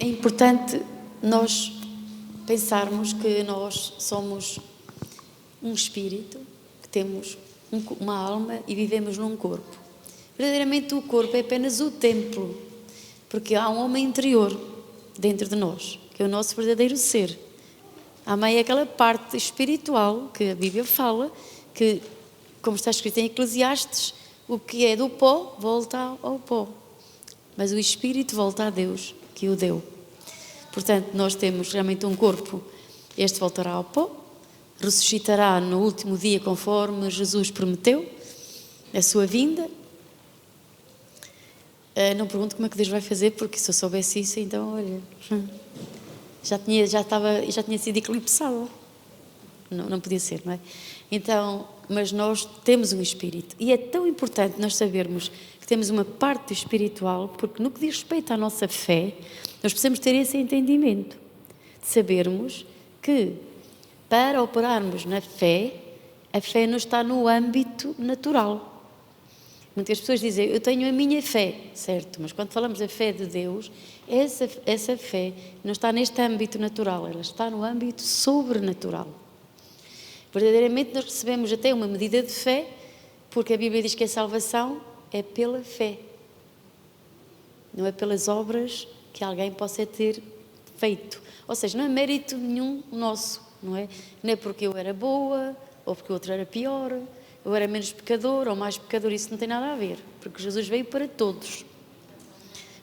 importante nós pensarmos que nós somos um espírito, que temos uma alma e vivemos num corpo. Verdadeiramente o corpo é apenas o templo, porque há um homem interior dentro de nós, que é o nosso verdadeiro ser. A alma é aquela parte espiritual que a Bíblia fala, que, como está escrito em Eclesiastes, o que é do pó volta ao pó, mas o espírito volta a Deus, que o deu. Portanto, nós temos realmente um corpo, este voltará ao pó, ressuscitará no último dia conforme Jesus prometeu, a sua vinda. Não pergunto como é que Deus vai fazer, porque se eu soubesse isso, então, olha, já tinha sido eclipsada. Não podia ser, não é? Então, mas nós temos um espírito, e é tão importante nós sabermos que temos uma parte espiritual, porque no que diz respeito à nossa fé, nós precisamos ter esse entendimento, de sabermos que para operarmos na fé, a fé não está no âmbito natural. Muitas pessoas dizem, eu tenho a minha fé, certo, mas quando falamos da fé de Deus, essa fé não está neste âmbito natural, ela está no âmbito sobrenatural. Verdadeiramente nós recebemos até uma medida de fé, porque a Bíblia diz que a salvação é pela fé, não é pelas obras que alguém possa ter feito. Ou seja, não é mérito nenhum nosso, não é? Não é porque eu era boa, ou porque o outro era pior, eu era menos pecador ou mais pecador, isso não tem nada a ver, porque Jesus veio para todos,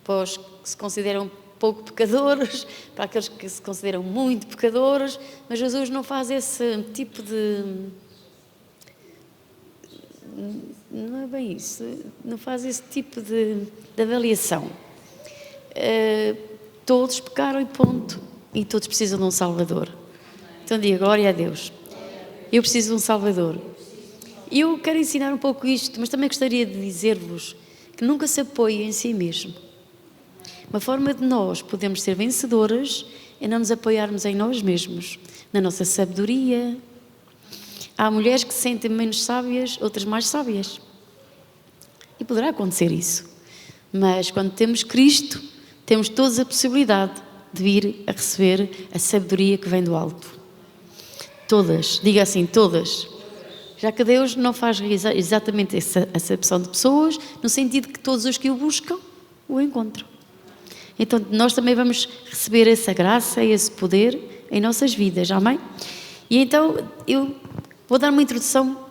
para os que se consideram pouco pecadores, para aqueles que se consideram muito pecadores, mas Jesus não faz esse tipo de... não é bem isso, não faz esse tipo de avaliação. Todos pecaram e ponto, e todos precisam de um Salvador. Então diga, glória a Deus, eu preciso de um Salvador. E eu quero ensinar um pouco isto, mas também gostaria de dizer-vos que nunca se apoie em si mesmo. Uma forma de nós podermos ser vencedoras é não nos apoiarmos em nós mesmos, na nossa sabedoria. Há mulheres que se sentem menos sábias, outras mais sábias. E poderá acontecer isso. Mas quando temos Cristo, temos toda a possibilidade de vir a receber a sabedoria que vem do alto. Todas, diga assim, todas. Já que Deus não faz exatamente essa acepção de pessoas, no sentido que todos os que o buscam, o encontram. Então nós também vamos receber essa graça e esse poder em nossas vidas, amém? E então eu vou dar uma introdução,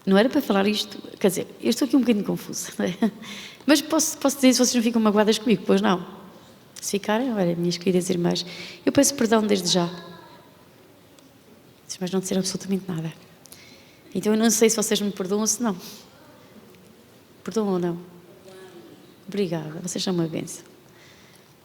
não era para falar isto, quer dizer, eu estou aqui um bocadinho confusa, não é? Mas posso dizer se vocês não ficam magoadas comigo, pois não? Se ficarem, olha, minhas queridas irmãs, eu peço perdão desde já. Mas não disseram absolutamente nada. Então eu não sei se vocês me perdoam ou se não. Perdoam ou não? Obrigada, vocês são uma bênção.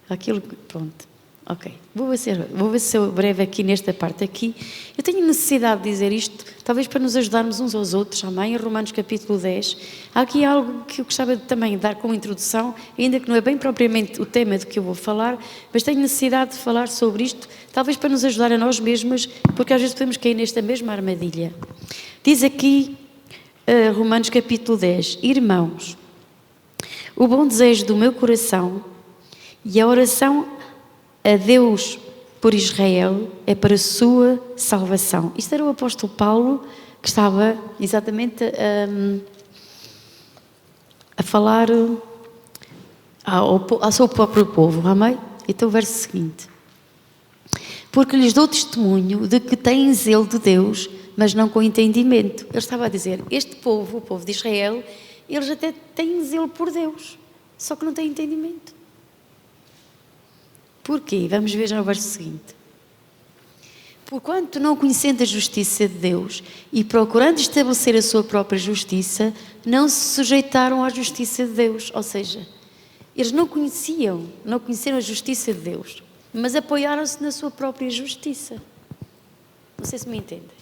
Aquilo que, pronto, ok. Vou ver se eu breve aqui nesta parte aqui. Eu tenho necessidade de dizer isto, talvez para nos ajudarmos uns aos outros, amém? Em Romanos capítulo 10, há aqui algo que eu gostava de também dar como introdução, ainda que não é bem propriamente o tema do que eu vou falar, mas tenho necessidade de falar sobre isto, talvez para nos ajudar a nós mesmas, porque às vezes podemos cair nesta mesma armadilha. Diz aqui, Romanos capítulo 10, irmãos, o bom desejo do meu coração e a oração a Deus por Israel é para a sua salvação. Isto era o apóstolo Paulo que estava exatamente a falar ao seu próprio povo, amém? Então o verso seguinte. Porque lhes dou testemunho de que têm zelo de Deus, mas não com entendimento. Ele estava a dizer, este povo, o povo de Israel, eles até têm zelo por Deus, só que não têm entendimento. Porquê? Vamos ver já no verso seguinte. Porquanto não conhecendo a justiça de Deus e procurando estabelecer a sua própria justiça, não se sujeitaram à justiça de Deus. Ou seja, eles não conheceram a justiça de Deus, mas apoiaram-se na sua própria justiça. Não sei se me entendem.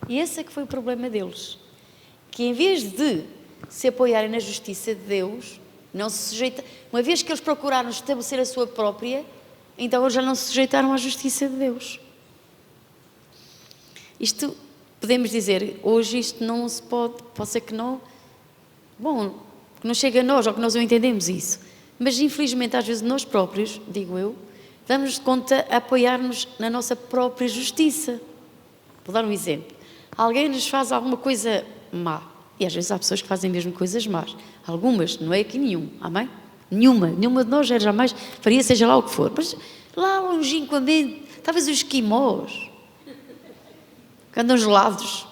E esse é que foi o problema deles. Que em vez de se apoiarem na justiça de Deus, não se sujeita, uma vez que eles procuraram estabelecer a sua própria, então eles já não se sujeitaram à justiça de Deus. Isto, podemos dizer, hoje isto não se pode ser que não, bom, que não chega a nós, ou que nós não entendemos isso. Mas infelizmente às vezes nós próprios, digo eu, damos conta a apoiar-nos na nossa própria justiça. Vou dar um exemplo. Alguém nos faz alguma coisa má, e às vezes há pessoas que fazem mesmo coisas más. Algumas, não é aqui nenhum, amém? Nenhuma de nós jamais faria seja lá o que for. Mas lá longínquamente, talvez os esquimós, que andam gelados,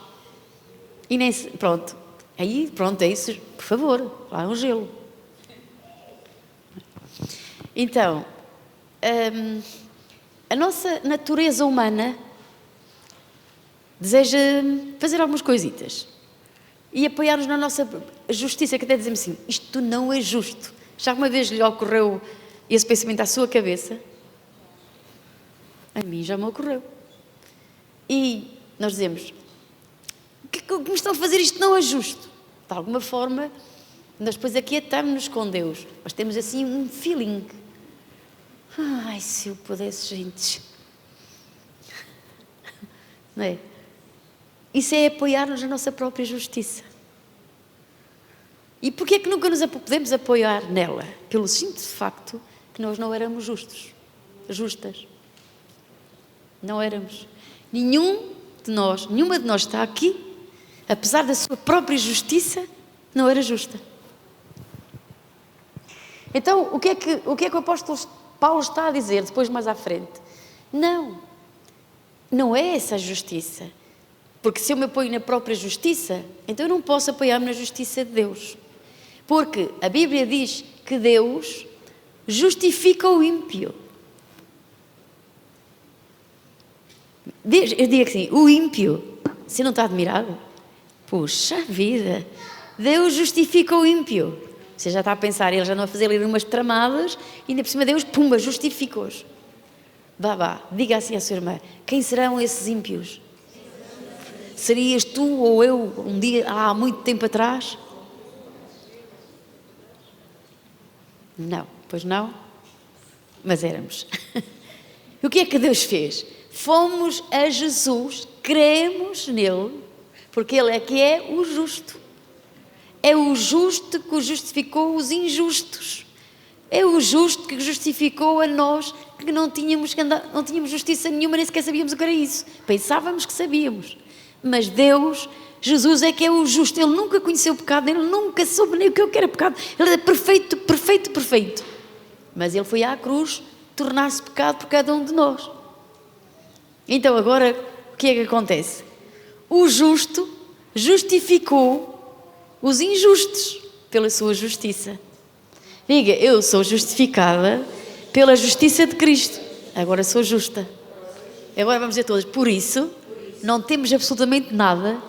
e nem se, pronto, aí pronto, é isso, por favor, lá é um gelo. Então, a nossa natureza humana deseja fazer algumas coisitas e apoiar-nos na nossa justiça, que até dizemos assim, isto não é justo. Já alguma vez lhe ocorreu esse pensamento à sua cabeça? A mim já me ocorreu. E nós dizemos, o que me estão a fazer, isto não é justo. De alguma forma, nós depois aquietamos-nos com Deus, mas temos assim um feeling. Ai, se eu pudesse, gente. Não é? Isso é apoiar-nos na nossa própria justiça. E porquê é que nunca nos podemos apoiar nela? Pelo simples facto que nós não éramos justas. Não éramos. Nenhuma de nós está aqui, apesar da sua própria justiça, não era justa. Então, o que é que o apóstolo Paulo está a dizer depois mais à frente? Não é essa a justiça. Porque se eu me apoio na própria justiça, então eu não posso apoiar-me na justiça de Deus. Porque a Bíblia diz que Deus justifica o ímpio. Eu digo assim, o ímpio, você não está admirado? Puxa vida, Deus justifica o ímpio. Você já está a pensar, ele já não a fazer ali umas tramadas, e ainda por cima Deus, pumba, justifica-os. Diga assim à sua irmã, quem serão esses ímpios? Serias tu ou eu, um dia, há muito tempo atrás? Não, pois não, mas éramos. E o que é que Deus fez? Fomos a Jesus, cremos nele, porque ele é que é o justo. É o justo que justificou os injustos. É o justo que justificou a nós que não tínhamos justiça nenhuma, nem sequer sabíamos o que era isso. Pensávamos que sabíamos. Mas Deus, Jesus é que é o justo. Ele nunca conheceu o pecado, ele nunca soube nem o que era pecado. Ele era perfeito. Mas ele foi à cruz tornar-se pecado por cada um de nós. Então agora, o que é que acontece? O justo justificou os injustos pela sua justiça. Diga, eu sou justificada pela justiça de Cristo. Agora sou justa. Agora vamos dizer todas, por isso, não temos absolutamente nada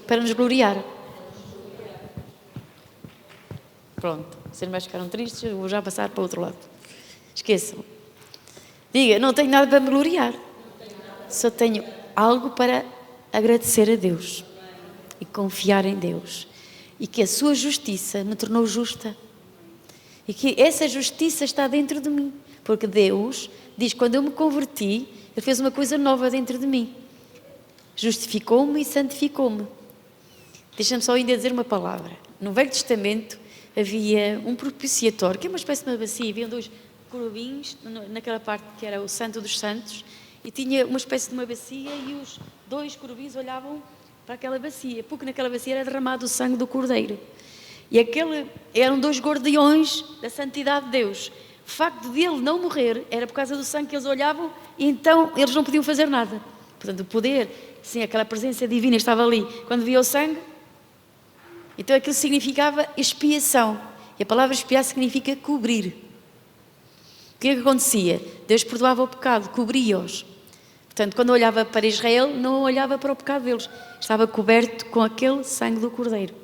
para nos gloriar. Pronto, vocês mais ficaram tristes, eu vou já passar para o outro lado. Esqueçam. Diga, não tenho nada para me gloriar. Só tenho algo para agradecer a Deus e confiar em Deus. E que a sua justiça me tornou justa. E que essa justiça está dentro de mim. Porque Deus diz, quando eu me converti, Ele fez uma coisa nova dentro de mim. Justificou-me e santificou-me. Deixa-me só ainda dizer uma palavra. No Velho Testamento havia um propiciatório, que é uma espécie de uma bacia. Havia dois querubins naquela parte que era o Santo dos Santos, e tinha uma espécie de uma bacia, e os dois querubins olhavam para aquela bacia, porque naquela bacia era derramado o sangue do Cordeiro. E eram dois guardiões da santidade de Deus. O facto de ele não morrer era por causa do sangue que eles olhavam, e então eles não podiam fazer nada. Portanto, o poder, sim, aquela presença divina estava ali. Quando via o sangue, então aquilo significava expiação. E a palavra expiar significa cobrir. O que é que acontecia? Deus perdoava o pecado, cobria-os. Portanto, quando olhava para Israel, não olhava para o pecado deles. Estava coberto com aquele sangue do Cordeiro.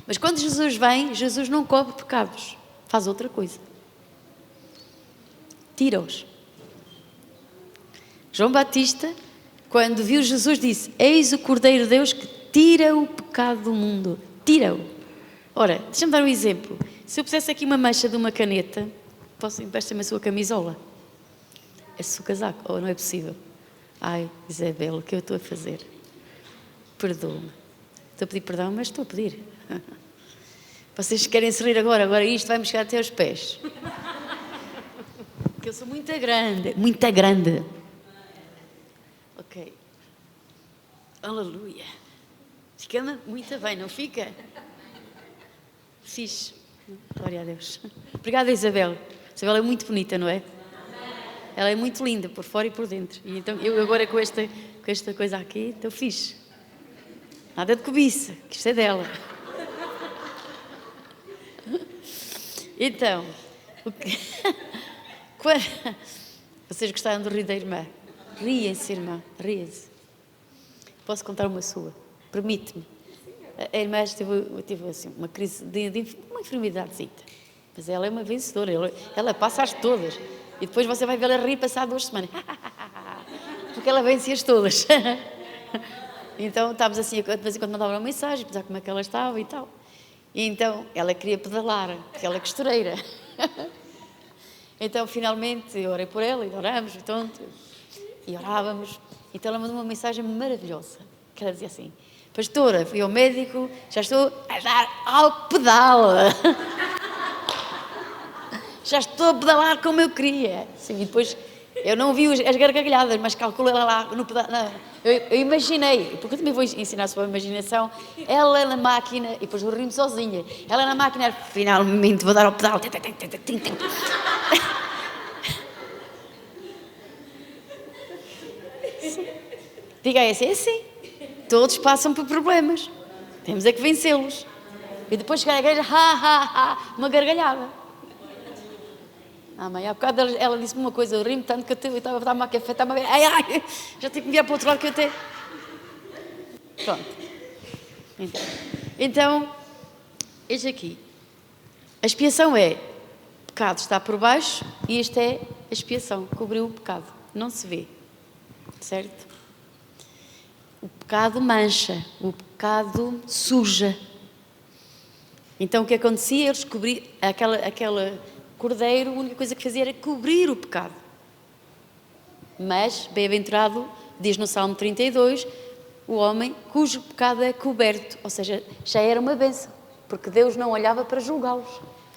Mas quando Jesus vem, Jesus não cobre pecados. Faz outra coisa. Tira-os. João Batista, quando viu Jesus, disse, eis o Cordeiro de Deus que tira o pecado do mundo. Tira-o. Ora, deixa-me dar um exemplo. Se eu pusesse aqui uma mancha de uma caneta, posso emprestar-me a sua camisola? É o seu casaco? Ou não é possível? Ai, Isabel, o que eu estou a fazer? Perdoa-me. Estou a pedir perdão, mas estou a pedir. Vocês querem se rir agora isto vai-me chegar até aos pés. Porque eu sou muito grande, muito grande. Ok. Aleluia. Fica-me muito bem, não fica? Fixe. Glória a Deus. Obrigada, Isabel. Isabel é muito bonita, não é? Ela é muito linda, por fora e por dentro. E então, eu agora com esta coisa aqui, estou fixe. Nada de cobiça, que isto é dela. Então, vocês gostaram do rir da irmã? Riem-se, irmã, riem-se. Posso contar uma sua? Permite-me. A irmã teve assim, uma crise de uma enfermidadezita. Mas ela é uma vencedora, ela passa-as todas. E depois você vai vê-la rir passar 2 semanas. Porque ela vence-as todas. Então estávamos assim, de vez em quando mandava uma mensagem, pensar como é que ela estava e tal. E então ela queria pedalar, porque ela é costureira. Então finalmente eu orei por ela e oramos e orávamos. Então ela mandou uma mensagem maravilhosa, que ela dizia assim: pastora, fui ao médico, já estou a dar ao pedal. Já estou a pedalar como eu queria. Sim, e depois eu não vi as gargalhadas, mas calculei lá no pedal. Eu imaginei, porque eu também vou ensinar sobre a imaginação. Ela na máquina, e depois eu rio-me sozinha. Ela na máquina, finalmente vou dar ao pedal. Diga aí assim, é assim. Todos passam por problemas. Temos é que vencê-los. E depois chegar à igreja, uma gargalhada. Mãe, há bocado ela disse-me uma coisa, eu ri-me tanto que eu estava a dar uma café, estava a ver, já tive que me virar para o outro lado que eu até... Pronto. Então, eis aqui. A expiação é, o pecado está por baixo e esta é a expiação, cobriu o pecado. Não se vê, certo? O pecado mancha, o pecado suja. Então o que acontecia? Eles cobriam aquela cordeiro, a única coisa que fazia era cobrir o pecado. Mas, bem-aventurado, diz no Salmo 32, o homem cujo pecado é coberto, ou seja, já era uma bênção, porque Deus não olhava para julgá-los.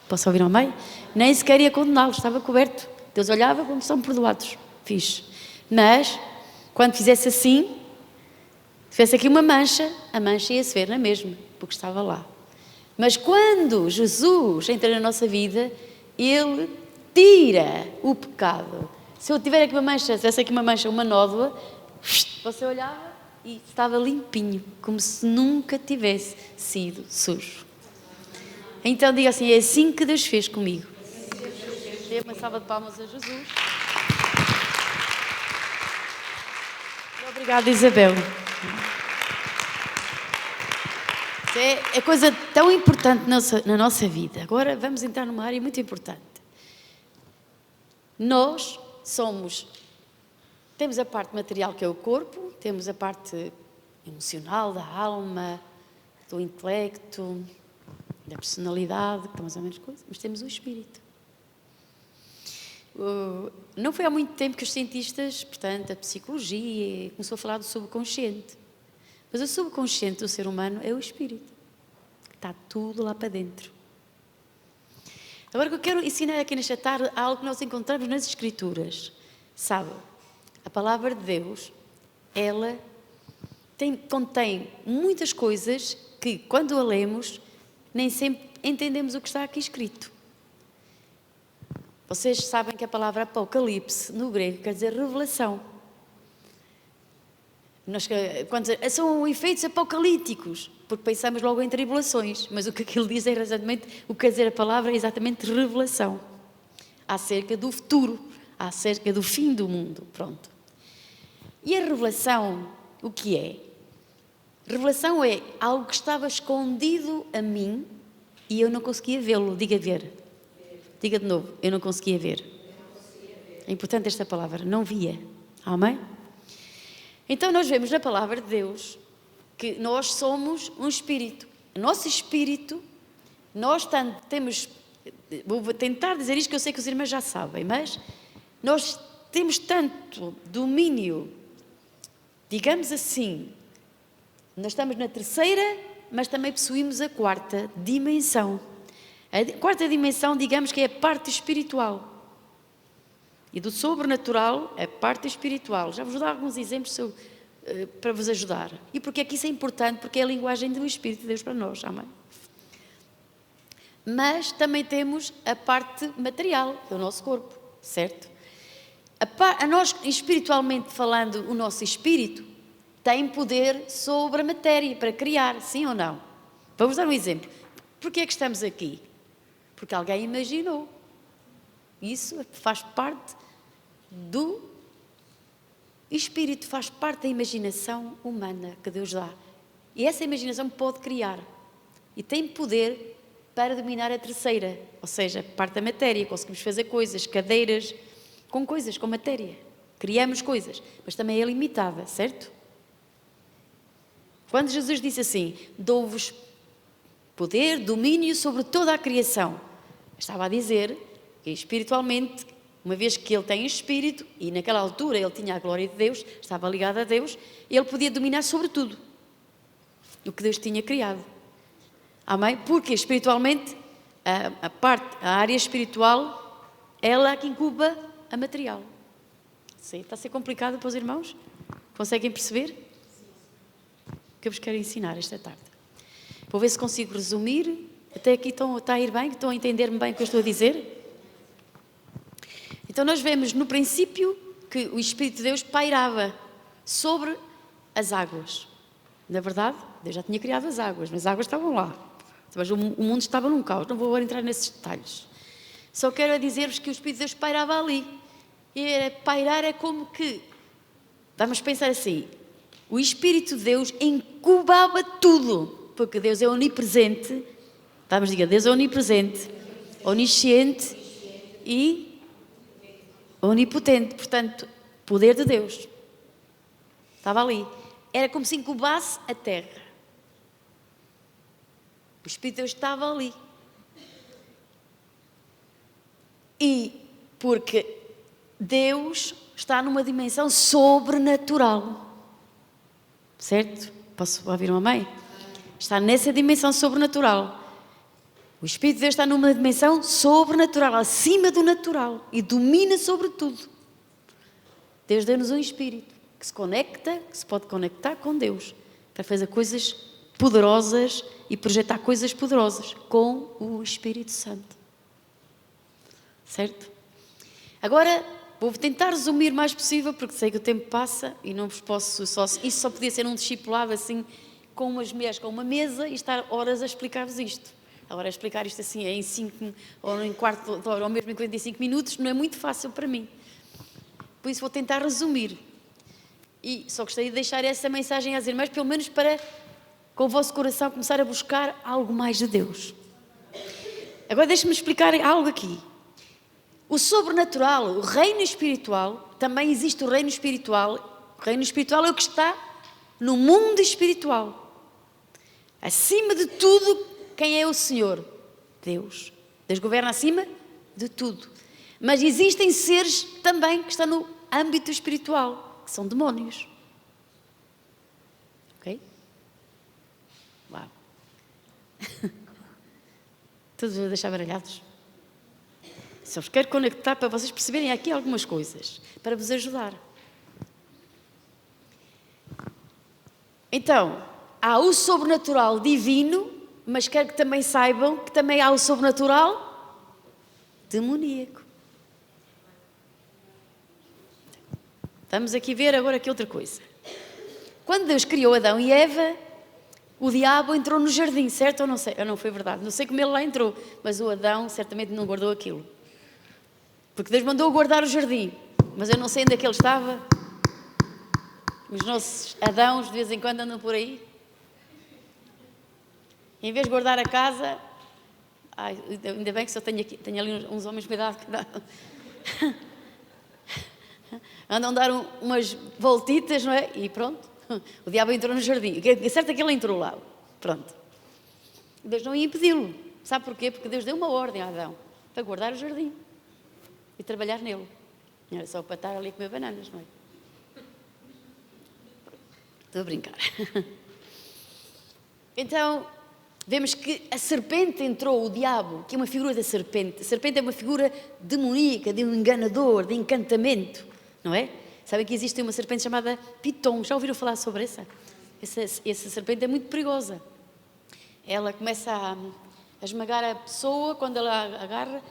Posso ouvir ao meio? Nem sequer ia condená-los, estava coberto. Deus olhava quando são perdoados. Fixe. Mas, quando fizesse assim, tivesse aqui uma mancha, a mancha ia-se ver na mesma, porque estava lá. Mas quando Jesus entra na nossa vida, Ele tira o pecado. Se eu tiver aqui uma mancha, se tivesse aqui uma mancha, uma nódoa, você olhava e estava limpinho, como se nunca tivesse sido sujo. Então diga assim, é assim que Deus fez comigo. Dê uma salva de palmas a Jesus. Obrigada, Isabel. É coisa tão importante na nossa vida. Agora vamos entrar numa área muito importante. Nós temos a parte material que é o corpo, temos a parte emocional, da alma, do intelecto, da personalidade, que é mais ou menos coisa, mas temos o espírito. Não foi há muito tempo que os cientistas, portanto, a psicologia, começou a falar do subconsciente. Mas o subconsciente do ser humano é o espírito. Está tudo lá para dentro. Agora, o que eu quero ensinar aqui nesta tarde é algo que nós encontramos nas Escrituras. Sabe, a palavra de Deus, ela contém muitas coisas que, quando a lemos, nem sempre entendemos o que está aqui escrito. Vocês sabem que a palavra Apocalipse, no grego, quer dizer revelação. São efeitos apocalípticos, porque pensamos logo em tribulações, mas o que aquilo diz é exatamente, o que quer dizer a palavra é exatamente revelação, acerca do futuro, acerca do fim do mundo, pronto. E a revelação, o que é? Revelação é algo que estava escondido a mim e eu não conseguia vê-lo, diga ver. Diga de novo, eu não conseguia ver. É importante esta palavra, não via, amém? Então nós vemos na palavra de Deus que nós somos um espírito. O nosso espírito, vou tentar dizer isto que eu sei que os irmãos já sabem, mas nós temos tanto domínio, digamos assim, nós estamos na terceira mas também possuímos a quarta dimensão. A quarta dimensão, digamos que é a parte espiritual. E do sobrenatural, a parte espiritual. Já vos dou alguns exemplos para vos ajudar. E porque é que isso é importante? Porque é a linguagem do Espírito de Deus para nós, amém? Mas também temos a parte material do nosso corpo, certo? A nós, espiritualmente falando, o nosso espírito tem poder sobre a matéria para criar, sim ou não? Vamos dar um exemplo. Porquê é que estamos aqui? Porque alguém imaginou. Isso faz parte do espírito, faz parte da imaginação humana que Deus dá. E essa imaginação pode criar. E tem poder para dominar a terceira, ou seja, parte da matéria. Conseguimos fazer coisas, cadeiras, com coisas, com matéria. Criamos coisas, mas também é limitada, certo? Quando Jesus disse assim, dou-vos poder, domínio sobre toda a criação, estava a dizer que espiritualmente, uma vez que ele tem espírito, e naquela altura ele tinha a glória de Deus, estava ligado a Deus, ele podia dominar sobre tudo o que Deus tinha criado. Amém? Porque espiritualmente, a área espiritual, ela é que incuba a material. Sim, está a ser complicado para os irmãos? Conseguem perceber? O que eu vos quero ensinar esta tarde. Vou ver se consigo resumir. Até aqui está a ir bem? Estão a entender-me bem o que eu estou a dizer? Então nós vemos no princípio que o Espírito de Deus pairava sobre as águas. Na verdade, Deus já tinha criado as águas, mas as águas estavam lá. Mas o mundo estava num caos, não vou agora entrar nesses detalhes. Só quero dizer-vos que o Espírito de Deus pairava ali. E pairar é como que, vamos pensar assim, o Espírito de Deus incubava tudo, porque Deus é onipresente, vamos dizer, Deus é onipresente, onisciente e onipotente, portanto, poder de Deus. Estava ali. Era como se incubasse a terra. O Espírito de Deus estava ali. E porque Deus está numa dimensão sobrenatural. Certo? Posso ouvir uma amém? Está nessa dimensão sobrenatural. O Espírito de Deus está numa dimensão sobrenatural, acima do natural, e domina sobre tudo. Deus deu-nos um Espírito que se conecta, que se pode conectar com Deus, para fazer coisas poderosas e projetar coisas poderosas com o Espírito Santo. Certo? Agora, vou tentar resumir o mais possível, porque sei que o tempo passa e não vos posso isso só podia ser um discipulado assim, com umas mulheres, com uma mesa e estar horas a explicar-vos isto. Agora, explicar isto assim em 5 ou em quarto de hora ou mesmo em 45 minutos não é muito fácil para mim. Por isso vou tentar resumir. E só gostaria de deixar essa mensagem às irmãs, pelo menos para, com o vosso coração, começar a buscar algo mais de Deus. Agora deixe-me explicar algo aqui. O sobrenatural, o reino espiritual, também existe o reino espiritual. O reino espiritual é o que está no mundo espiritual. Acima de tudo, quem é o Senhor? Deus. Deus governa acima de tudo. Mas existem seres também que estão no âmbito espiritual, que são demónios. Ok? Uau. Todos a deixar baralhados. Só vos quero conectar para vocês perceberem aqui algumas coisas, para vos ajudar. Então, há o sobrenatural divino, mas quero que também saibam que também há o sobrenatural demoníaco. Vamos aqui ver agora aqui outra coisa. Quando Deus criou Adão e Eva, o diabo entrou no jardim, certo ou não sei? Não foi verdade, não sei como ele lá entrou, mas o Adão certamente não guardou aquilo. Porque Deus mandou guardar o jardim, mas eu não sei onde é que ele estava. Os nossos Adãos de vez em quando andam por aí. Em vez de guardar a casa, ainda bem que só tenho ali uns homens cuidado. Andam a dar umas voltitas, não é? E pronto, o diabo entrou no jardim. É certo que ele entrou lá. Pronto. Deus não ia impedi-lo. Sabe porquê? Porque Deus deu uma ordem a Adão para guardar o jardim e trabalhar nele. Não era só para estar ali a comer bananas, não é? Estou a brincar. Então, vemos que a serpente entrou, o diabo, que é uma figura da serpente. A serpente é uma figura demoníaca, de um enganador, de encantamento, não é? Sabem que existe uma serpente chamada Piton. Já ouviram falar sobre essa? Essa serpente é muito perigosa. Ela começa a esmagar a pessoa, quando ela agarra,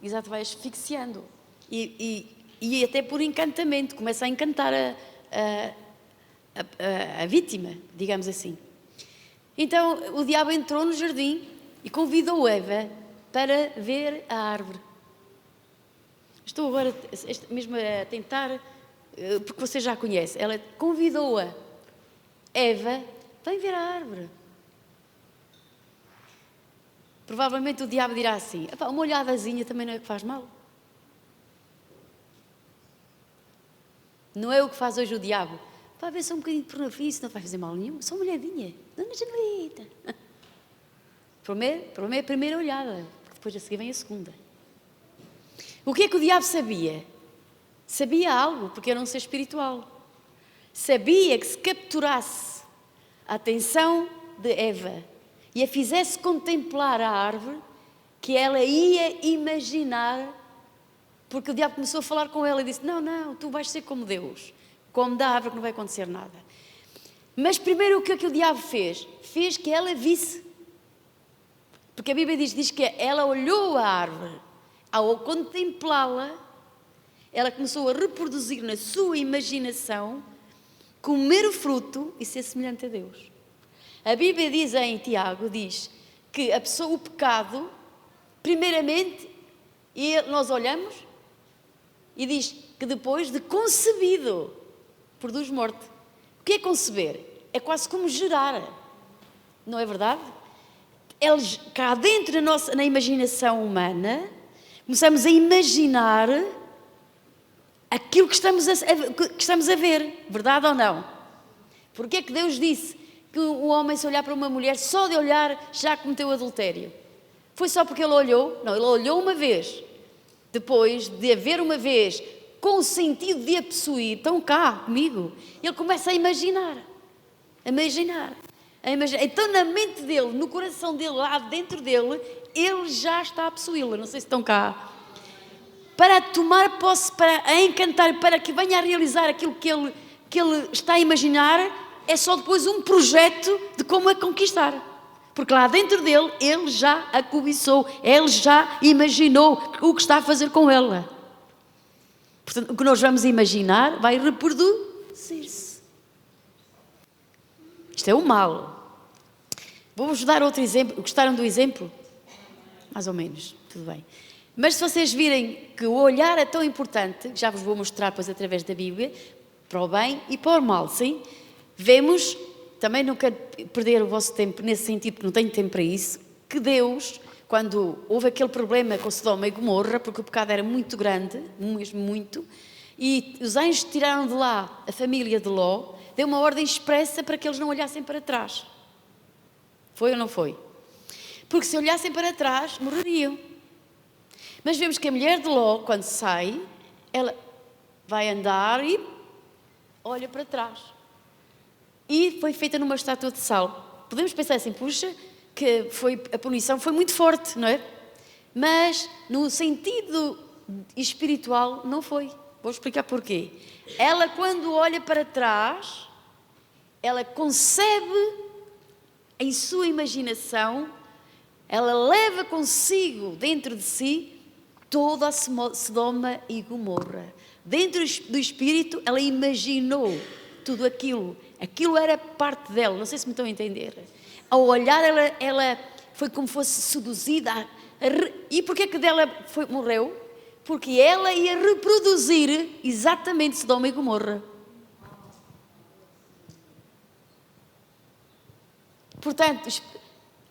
exato, vai asfixiando. E até por encantamento, começa a encantar a vítima, digamos assim. Então o diabo entrou no jardim e convidou Eva para ver a árvore. Estou agora mesmo a tentar, porque você já a conhece. Ela convidou-a. Eva, vem ver a árvore. Provavelmente o diabo dirá assim: uma olhadazinha também não é o que faz mal. Não é o que faz hoje o diabo. Vai ver só um bocadinho de pornografia, não vai fazer mal nenhum. Só uma olhadinha, dá uma janelita. Para mim é a primeira olhada, porque depois a seguir vem a segunda. O que é que o diabo sabia? Sabia algo, porque era um ser espiritual. Sabia que se capturasse a atenção de Eva e a fizesse contemplar a árvore, que ela ia imaginar, porque o diabo começou a falar com ela e disse: não, tu vais ser como Deus, come da árvore que não vai acontecer nada. Mas primeiro o que é que o diabo fez? Fez que ela visse. Porque a Bíblia diz que ela olhou a árvore, ao contemplá-la, ela começou a reproduzir na sua imaginação, comer o fruto e ser semelhante a Deus. A Bíblia diz em Tiago, diz que a pessoa, o pecado, primeiramente, e nós olhamos, e diz que depois de concebido, produz morte. O que é conceber? É quase como gerar, não é verdade? Cá dentro na imaginação humana, começamos a imaginar aquilo que estamos a ver, verdade ou não? Porque é que Deus disse que o homem, se olhar para uma mulher, só de olhar já cometeu adultério? Foi só porque ele olhou? Não, ele olhou uma vez. Depois de a ver uma vez, com o sentido de a possuir, estão cá comigo, ele começa a imaginar. Então na mente dele, no coração dele, lá dentro dele, ele já está a possuí-la. Não sei se estão cá. Para tomar posse, para a encantar, para que venha a realizar aquilo que ele está a imaginar, é só depois um projeto de como a conquistar. Porque lá dentro dele, ele já a cobiçou, ele já imaginou o que está a fazer com ela. Portanto, o que nós vamos imaginar vai reproduzir-se. Isto é o mal. Vou-vos dar outro exemplo. Gostaram do exemplo? Mais ou menos, tudo bem. Mas se vocês virem que o olhar é tão importante, já vos vou mostrar depois através da Bíblia, para o bem e para o mal, sim? Vemos, também não quero perder o vosso tempo nesse sentido, porque não tenho tempo para isso, que Deus, quando houve aquele problema com Sodoma e Gomorra, porque o pecado era muito grande, mesmo muito, e os anjos tiraram de lá a família de Ló, deu uma ordem expressa para que eles não olhassem para trás. Foi ou não foi? Porque se olhassem para trás, morreriam. Mas vemos que a mulher de Ló, quando sai, ela vai andar e olha para trás. E foi feita numa estátua de sal. Podemos pensar assim, puxa, que a punição foi muito forte, não é? Mas no sentido espiritual não foi. Vou explicar porquê. Ela, quando olha para trás, ela concebe em sua imaginação, ela leva consigo dentro de si toda a Sodoma e Gomorra. Dentro do espírito, ela imaginou tudo aquilo. Aquilo era parte dela, não sei se me estão a entender. Ao olhar, ela foi como fosse seduzida. E porquê que dela morreu? Porque ela ia reproduzir exatamente Sodoma e Gomorra. Portanto,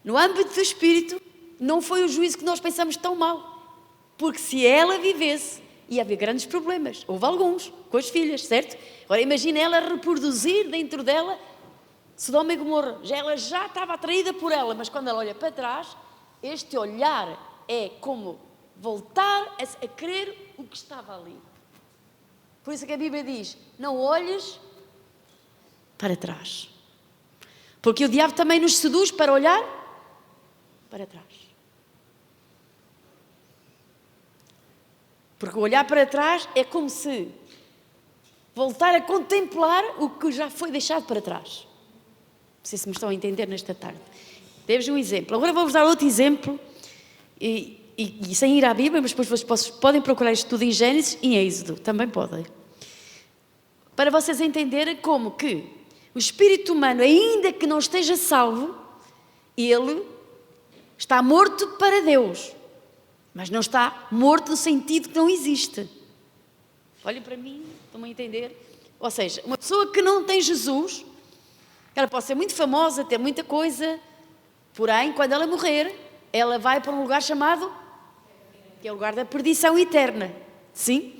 no âmbito do espírito, não foi o juízo que nós pensamos tão mal. Porque se ela vivesse, ia haver grandes problemas. Houve alguns, com as filhas, certo? Agora imagina ela reproduzir dentro dela Sodoma e Gomorra. Ela já estava atraída por ela, mas quando ela olha para trás, este olhar é como voltar a querer o que estava ali. Por isso que a Bíblia diz, não olhes para trás. Porque o diabo também nos seduz para olhar para trás. Porque o olhar para trás é como se voltar a contemplar o que já foi deixado para trás. Não sei se me estão a entender nesta tarde. Dei-vos um exemplo. Agora vou-vos dar outro exemplo, e sem ir à Bíblia, mas depois vocês podem procurar isto tudo em Gênesis e em Êxodo, também podem. Para vocês entenderem como que o espírito humano, ainda que não esteja salvo, ele está morto para Deus, mas não está morto no sentido que não existe. Olhem para mim, estão a entender? Ou seja, uma pessoa que não tem Jesus, ela pode ser muito famosa, ter muita coisa, porém, quando ela morrer, ela vai para um lugar chamado, que é o lugar da perdição eterna. Sim?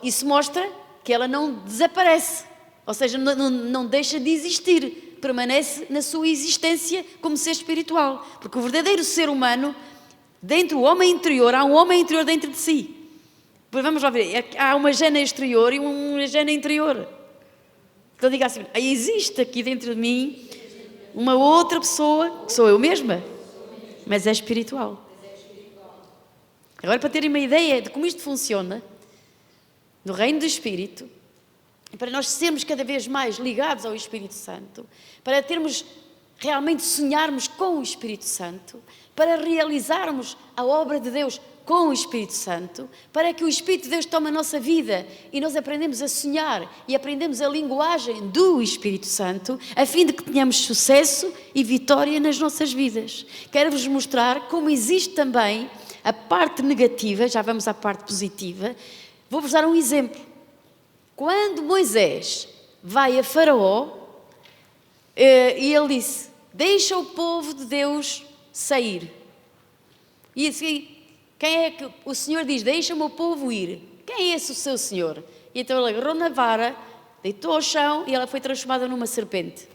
Isso mostra que ela não desaparece, ou seja, não deixa de existir, permanece na sua existência como ser espiritual. Porque o verdadeiro ser humano, dentro do homem interior, há um homem interior dentro de si. Pois vamos lá ver, há uma Jana exterior e uma Jana interior. Então diga assim, existe aqui dentro de mim uma outra pessoa, que sou eu mesma, mas é espiritual. Agora, para terem uma ideia de como isto funciona, no reino do Espírito, para nós sermos cada vez mais ligados ao Espírito Santo, para termos realmente sonharmos com o Espírito Santo, para realizarmos a obra de Deus com o Espírito Santo, para que o Espírito de Deus tome a nossa vida e nós aprendemos a sonhar e aprendemos a linguagem do Espírito Santo, a fim de que tenhamos sucesso e vitória nas nossas vidas. Quero-vos mostrar como existe também a parte negativa, já vamos à parte positiva. Vou-vos dar um exemplo. Quando Moisés vai a Faraó, e ele disse, deixa o povo de Deus sair. E assim, quem é que o Senhor diz, deixa o meu povo ir? Quem é esse o seu Senhor? E então ele agarrou na vara, deitou ao chão e ela foi transformada numa serpente.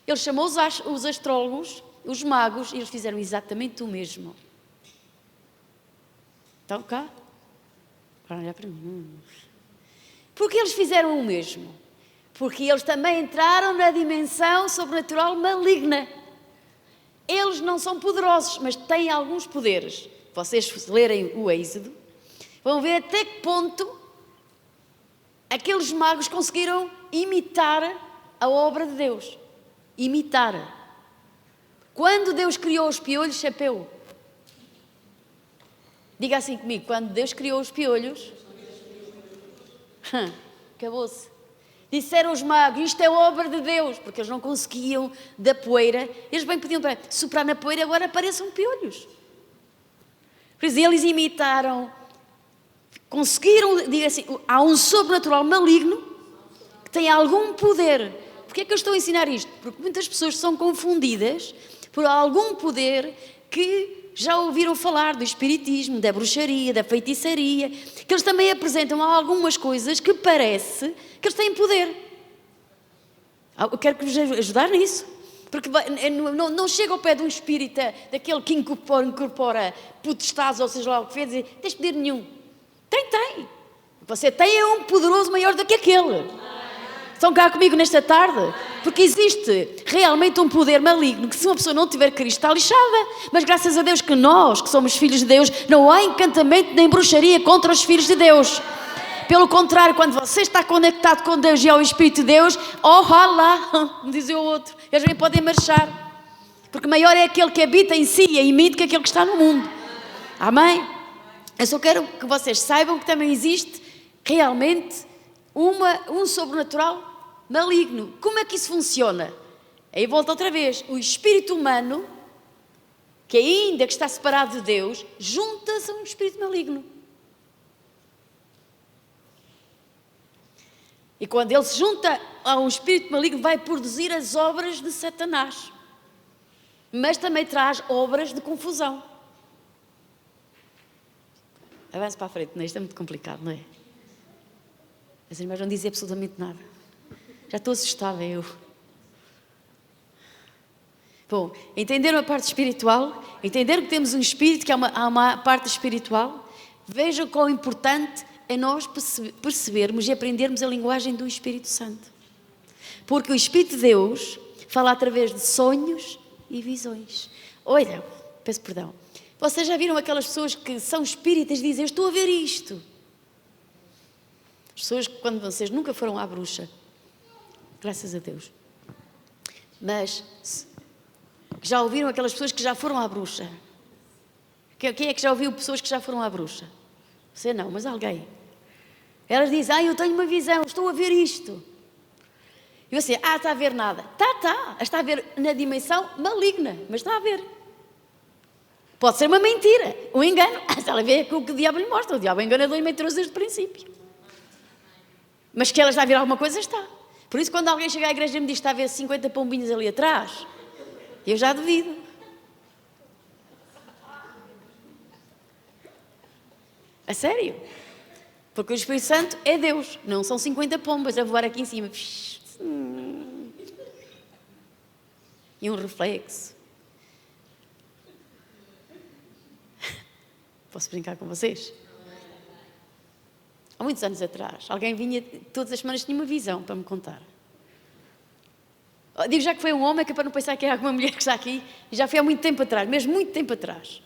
Ele chamou os astrólogos, os magos, e eles fizeram exatamente o mesmo. Estão cá? Para olhar para mim. Por que eles fizeram o mesmo? Porque eles também entraram na dimensão sobrenatural maligna. Eles não são poderosos, mas têm alguns poderes. Vocês lerem o Êxodo, vão ver até que ponto aqueles magos conseguiram imitar a obra de Deus. Imitar. Quando Deus criou os piolhos, chapéu. Diga assim comigo, quando Deus criou os piolhos, acabou-se. Disseram os magos, isto é obra de Deus, porque eles não conseguiam da poeira, eles bem podiam soprar na poeira, agora apareçam piolhos. Por isso, eles imitaram, conseguiram, diga assim, há um sobrenatural maligno que tem algum poder. Porquê é que eu estou a ensinar isto? Porque muitas pessoas são confundidas por algum poder que já ouviram falar do espiritismo, da bruxaria, da feitiçaria, que eles também apresentam algumas coisas que parece que eles têm poder. Eu quero vos ajudar nisso. Porque não chega ao pé de um espírita, daquele que incorpora potestades, ou seja lá o que fez, e dizer, tens poder nenhum. Tem. Você tem um poderoso maior do que aquele. Estão cá comigo nesta tarde? Porque existe realmente um poder maligno, que se uma pessoa não tiver Cristo está lixada. Mas graças a Deus que nós, que somos filhos de Deus, não há encantamento nem bruxaria contra os filhos de Deus. Pelo contrário, quando você está conectado com Deus e ao Espírito de Deus, lá, dizia o outro, eles nem podem marchar. Porque maior é aquele que habita em si e imita que aquele que está no mundo. Amém? Eu só quero que vocês saibam que também existe realmente um sobrenatural maligno. Como é que isso funciona? Aí volta outra vez. O espírito humano, que ainda que está separado de Deus, junta-se a um espírito maligno. E quando ele se junta a um espírito maligno, vai produzir as obras de Satanás. Mas também traz obras de confusão. Avance para a frente, não é? Isto é muito complicado, não é? As irmãs não dizem absolutamente nada. Já estou assustada, eu. Bom, entenderam a parte espiritual? Entenderam que temos um espírito, que há uma parte espiritual? Vejam quão importante é nós percebermos e aprendermos a linguagem do Espírito Santo. Porque o Espírito de Deus fala através de sonhos e visões. Olha, peço perdão. Vocês já viram aquelas pessoas que são espíritas e dizem, eu estou a ver isto? As pessoas que quando vocês nunca foram à bruxa, graças a Deus, mas já ouviram aquelas pessoas que já foram à bruxa? Quem é que já ouviu pessoas que já foram à bruxa? Você não, mas alguém. Elas dizem, eu tenho uma visão, estou a ver isto. E você, está a ver nada. Está a ver na dimensão maligna, mas está a ver. Pode ser uma mentira, um engano. Ela vê o que o diabo lhe mostra. O diabo é enganador e mentiroso desde o princípio. Mas que ela está a ver alguma coisa, está. Por isso, quando alguém chega à igreja e me diz que está a ver 50 pombinhos ali atrás, eu já duvido. A sério? Porque o Espírito Santo é Deus, não são 50 pombas a voar aqui em cima. E um reflexo. Posso brincar com vocês? Há muitos anos atrás, alguém vinha, todas as semanas tinha uma visão para me contar. Digo já que foi um homem, que é para não pensar que é alguma mulher que está aqui, e já foi há muito tempo atrás, mesmo muito tempo atrás.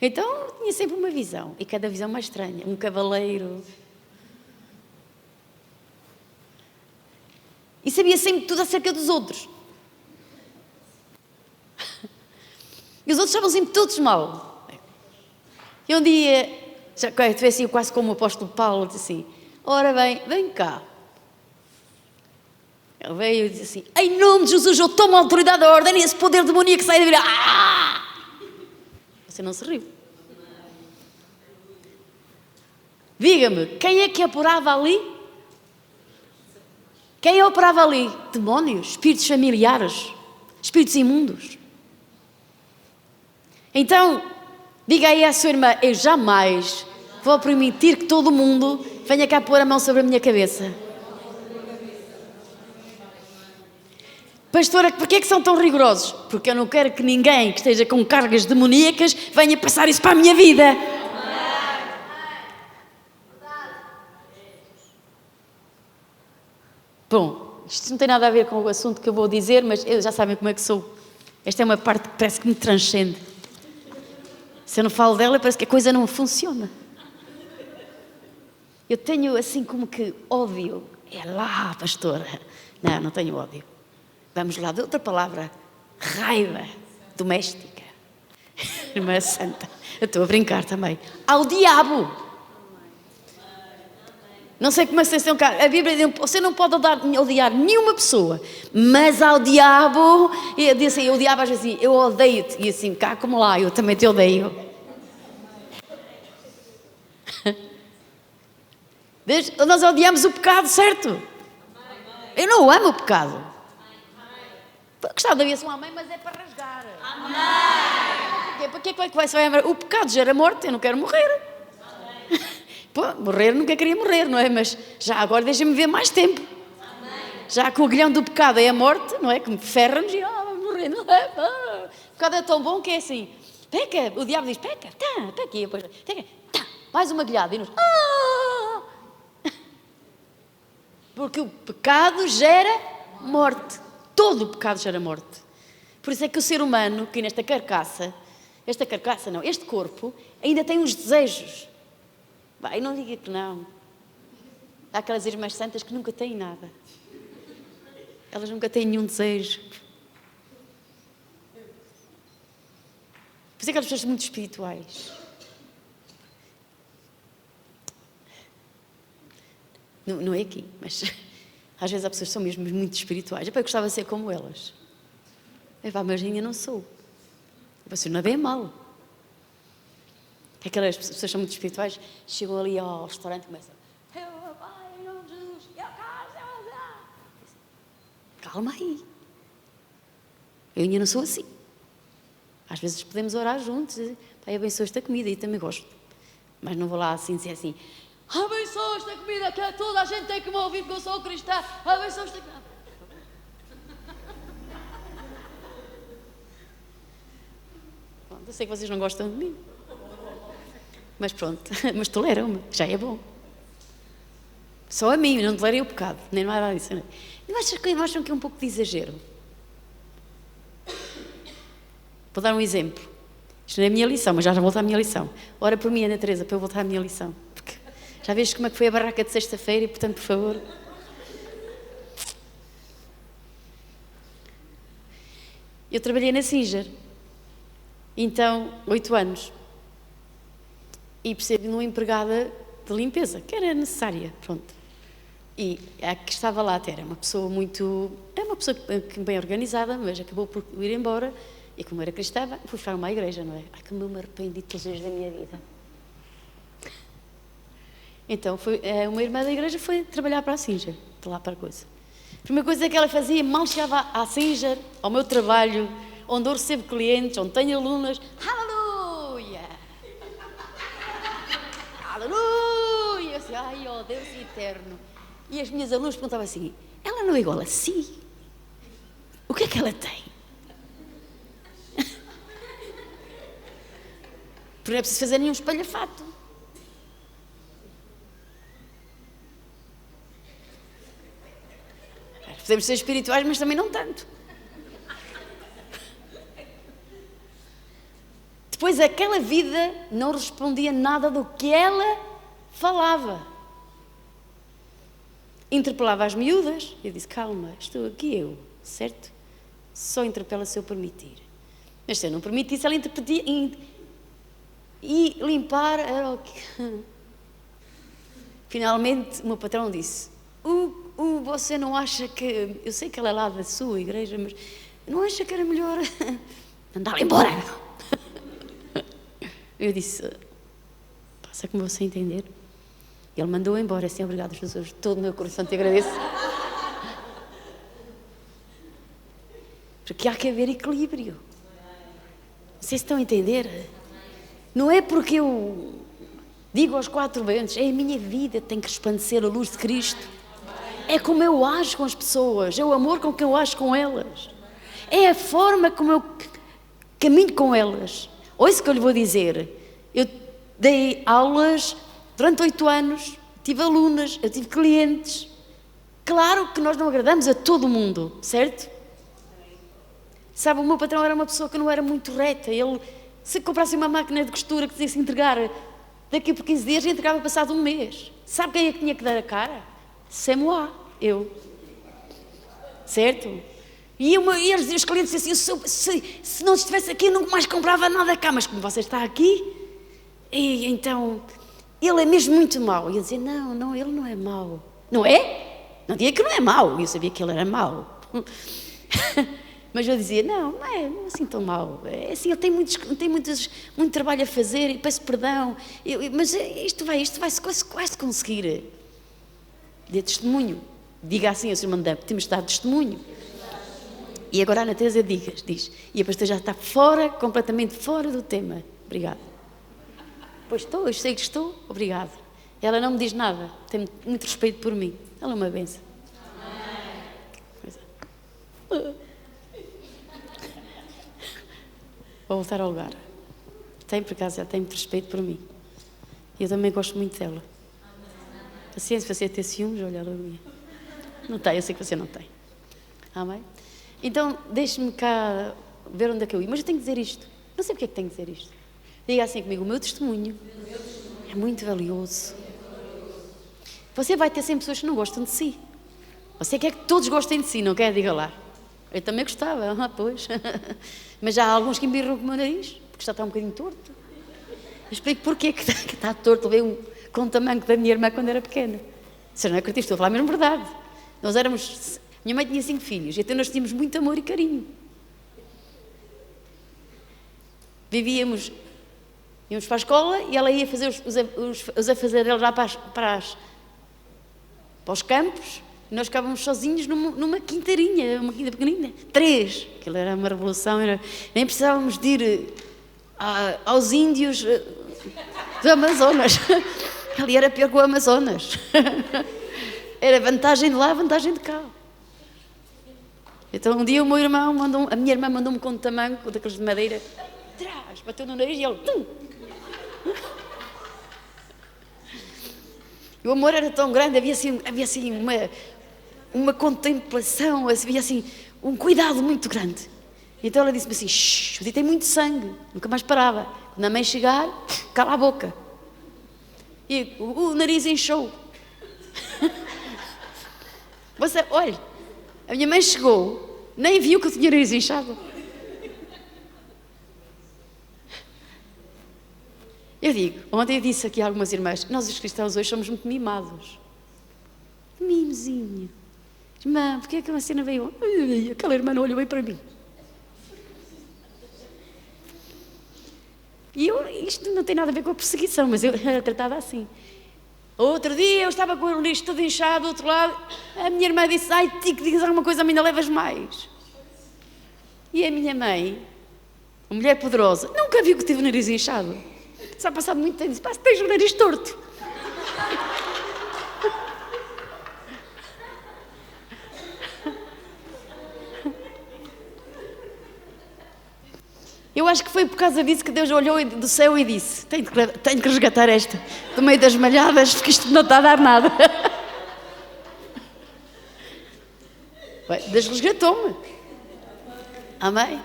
Então, tinha sempre uma visão, e cada visão mais estranha. Um cavaleiro. E sabia sempre tudo acerca dos outros. E os outros estavam sempre todos mal. E um dia, tu assim, quase como o apóstolo Paulo, disse assim, ora bem, vem cá. Ele veio e disse assim, em nome de Jesus, eu tomo a autoridade da ordem e esse poder demoníaco sai da vida. Você não se riu. Diga-me, quem é que operava ali? Quem operava ali? Demónios, espíritos familiares, espíritos imundos. Então, diga aí à sua irmã, eu jamais vou permitir que todo mundo venha cá pôr a mão sobre a minha cabeça. Pastora, porquê é que são tão rigorosos? Porque eu não quero que ninguém que esteja com cargas demoníacas venha passar isso para a minha vida. Bom, isto não tem nada a ver com o assunto que eu vou dizer, mas já sabem como é que sou. Esta é uma parte que parece que me transcende. Se eu não falo dela, parece que a coisa não funciona. Eu tenho assim como que ódio. É lá, pastora. Não, não tenho ódio. Vamos lá, de outra palavra, raiva doméstica. Irmã Santa, eu estou a brincar também. Ao diabo. Não sei como é que vocês estão cá. A Bíblia diz, você não pode odiar nenhuma pessoa, mas ao diabo, e diz assim, o diabo às vezes assim, eu odeio-te. E assim, cá como lá, eu também te odeio. Nós odiamos o pecado, certo? Eu não amo o pecado. Gostava de ouvir-se um amém, mas é para rasgar. Amém! Porque é que vai ser? O pecado gera morte, eu não quero morrer. Pô, morrer nunca queria morrer, não é? Mas já agora deixa-me ver mais tempo. Já que o aguilhão do pecado é a morte, não é? Que me ferra-nos e vamos morrer, não é? O pecado é tão bom que é assim, peca, o diabo diz, peca, peca, e depois, peca, mais uma aguilhada e nos... Porque o pecado gera morte. Todo o pecado gera morte. Por isso é que o ser humano, que nesta carcaça, este corpo, ainda tem uns desejos. Vai, não diga que não. Há aquelas irmãs santas que nunca têm nada. Elas nunca têm nenhum desejo. Por isso é que aquelas pessoas são muito espirituais. Não é aqui, mas às vezes há pessoas que são mesmo muito espirituais. Eu gostava de ser como elas. Mas ainda não sou. Você não é bem mal. Aquelas pessoas que são muito espirituais, chegam ali ao restaurante e começam, calma aí. Eu ainda não sou assim. Às vezes podemos orar juntos. Pai, abençoa esta comida e também gosto. Mas não vou lá assim dizer assim, abençoa esta comida que toda a gente tem que me ouvir porque eu sou cristã. Abençoa esta comida. Pronto, eu sei que vocês não gostam de mim. Mas pronto, mas toleram-me, já é bom. Só a mim, não tolerei o pecado, nem nada disso. Não acham que é um pouco de exagero? Vou dar um exemplo. Isto não é a minha lição, mas já volto à minha lição. Ora por mim, Ana Teresa, para eu voltar à minha lição. Porque já vês como é que foi a barraca de sexta-feira e, portanto, por favor... Eu trabalhei na Singer, então, 8 anos, e percebi numa empregada de limpeza, que era necessária, pronto. E a que estava lá até era uma pessoa bem organizada, mas acabou por ir embora, e como era cristã, fui buscar uma igreja, não é? Ai, como eu me arrependi todos os dias da minha vida. Então, uma irmã da igreja foi trabalhar para a Singer, de lá para a coisa. A primeira coisa que ela fazia, mal chegava à Singer, ao meu trabalho, onde eu recebo clientes, onde tenho alunas, aleluia! Aleluia! Assim, ai, ó Deus eterno! E as minhas alunas perguntavam assim, ela não é igual a si? O que é que ela tem? Porque não é preciso fazer nenhum espalhafato. Podemos ser espirituais, mas também não tanto. Depois, aquela vida não respondia nada do que ela falava. Interpelava as miúdas. Eu disse, calma, estou aqui eu, certo? Só interpela se eu permitir. Mas se eu não permitisse, ela interpretia e limpar era o que... Finalmente, o meu patrão disse, você não acha que... Eu sei que ela é lá da sua igreja, mas não acha que era melhor mandá-la embora? Eu disse, passa como você entender. Ele mandou-a embora, assim, obrigado, Jesus, todo o meu coração te agradeço. Porque há que haver equilíbrio. Vocês estão a entender? Não é porque eu digo aos 4 ventos, é a minha vida que tem que resplandecer a luz de Cristo. É como eu ajo com as pessoas, é o amor com que eu ajo com elas. É a forma como eu caminho com elas. Ouça o que eu lhe vou dizer. Eu dei aulas durante 8 anos, tive alunas, eu tive clientes. Claro que nós não agradamos a todo mundo, certo? Sabe, o meu patrão era uma pessoa que não era muito reta. Ele, se comprasse uma máquina de costura que tinha que se entregar daqui por 15 dias, entregava passado um mês. Sabe quem é que tinha que dar a cara? Samoá, eu. Certo? E os clientes diziam assim, se não estivesse aqui, eu nunca mais comprava nada cá. Mas como você está aqui, e então, ele é mesmo muito mau. E eu dizia, não, ele não é mau. Não é? Não diga que não é mau. E eu sabia que ele era mau. Mas eu dizia, não é assim tão mau. É assim, ele tem muito trabalho a fazer e peço perdão. Mas isto vai quase conseguir. Dê testemunho. Diga assim ao Sr. Mandante, temos de dar testemunho. E agora a Ana Teresa diz, e a pastora já está completamente fora do tema. Obrigada. Pois estou, eu sei que estou, obrigada. Ela não me diz nada, tem muito respeito por mim. Ela é uma benção. Vou voltar ao lugar. Por acaso, ela tem muito respeito por mim. E eu também gosto muito dela. Paciência, você ter ciúmes, olha, ela não tem, eu sei que você não tem. Amém? Então, deixe-me cá ver onde é que eu ia. Mas eu tenho que dizer isto. Não sei porque é que tenho que dizer isto. Diga assim comigo, o meu testemunho é muito valioso. Você vai ter sempre pessoas que não gostam de si. Você quer que todos gostem de si, não quer? Diga lá. Eu também gostava, pois. Mas já há alguns que embirram com o meu nariz, porque já está um bocadinho torto. Eu explico porquê que está torto. Veio com o tamanho da minha irmã quando era pequena. Você não acredita, estou a falar mesmo verdade. Nós éramos... Minha mãe tinha 5 filhos e até nós tínhamos muito amor e carinho. Íamos para a escola e ela ia fazer os afazeres lá para os campos e nós ficávamos sozinhos numa quintarinha, uma quinta pequenina. 3, aquilo era uma revolução, nem precisávamos de ir aos índios do Amazonas. Ali era pior que o Amazonas. Era vantagem de lá, vantagem de cá. Então um dia a minha irmã mandou-me com um tamanco daqueles de madeira, bateu no nariz e ele... E o amor era tão grande, havia assim uma contemplação, havia assim um cuidado muito grande. Então ela disse-me assim, shh, tem muito sangue, nunca mais parava. Quando a mãe chegar, cala a boca. E o nariz inchou. Você, olha, a minha mãe chegou, nem viu que eu tinha o nariz inchado. Eu digo, ontem eu disse aqui a algumas irmãs, nós os cristãos hoje somos muito mimados. Mimozinho. Irmã, porquê é que uma cena veio? Ai, aquela irmã não olhou bem para mim. E isto não tem nada a ver com a perseguição, mas eu era tratada assim. Outro dia eu estava com o nariz todo inchado, do outro lado, a minha irmã disse, ai, ti que digas alguma coisa, a mim ainda levas mais. E a minha mãe, uma mulher poderosa, nunca viu que tive o nariz inchado. Só passado muito tempo, disse, pá, tens o nariz torto. Eu acho que foi por causa disso que Deus olhou do céu e disse, tenho que resgatar esta, do meio das malhadas, porque isto não está a dar nada. Deus resgatou-me. Amém?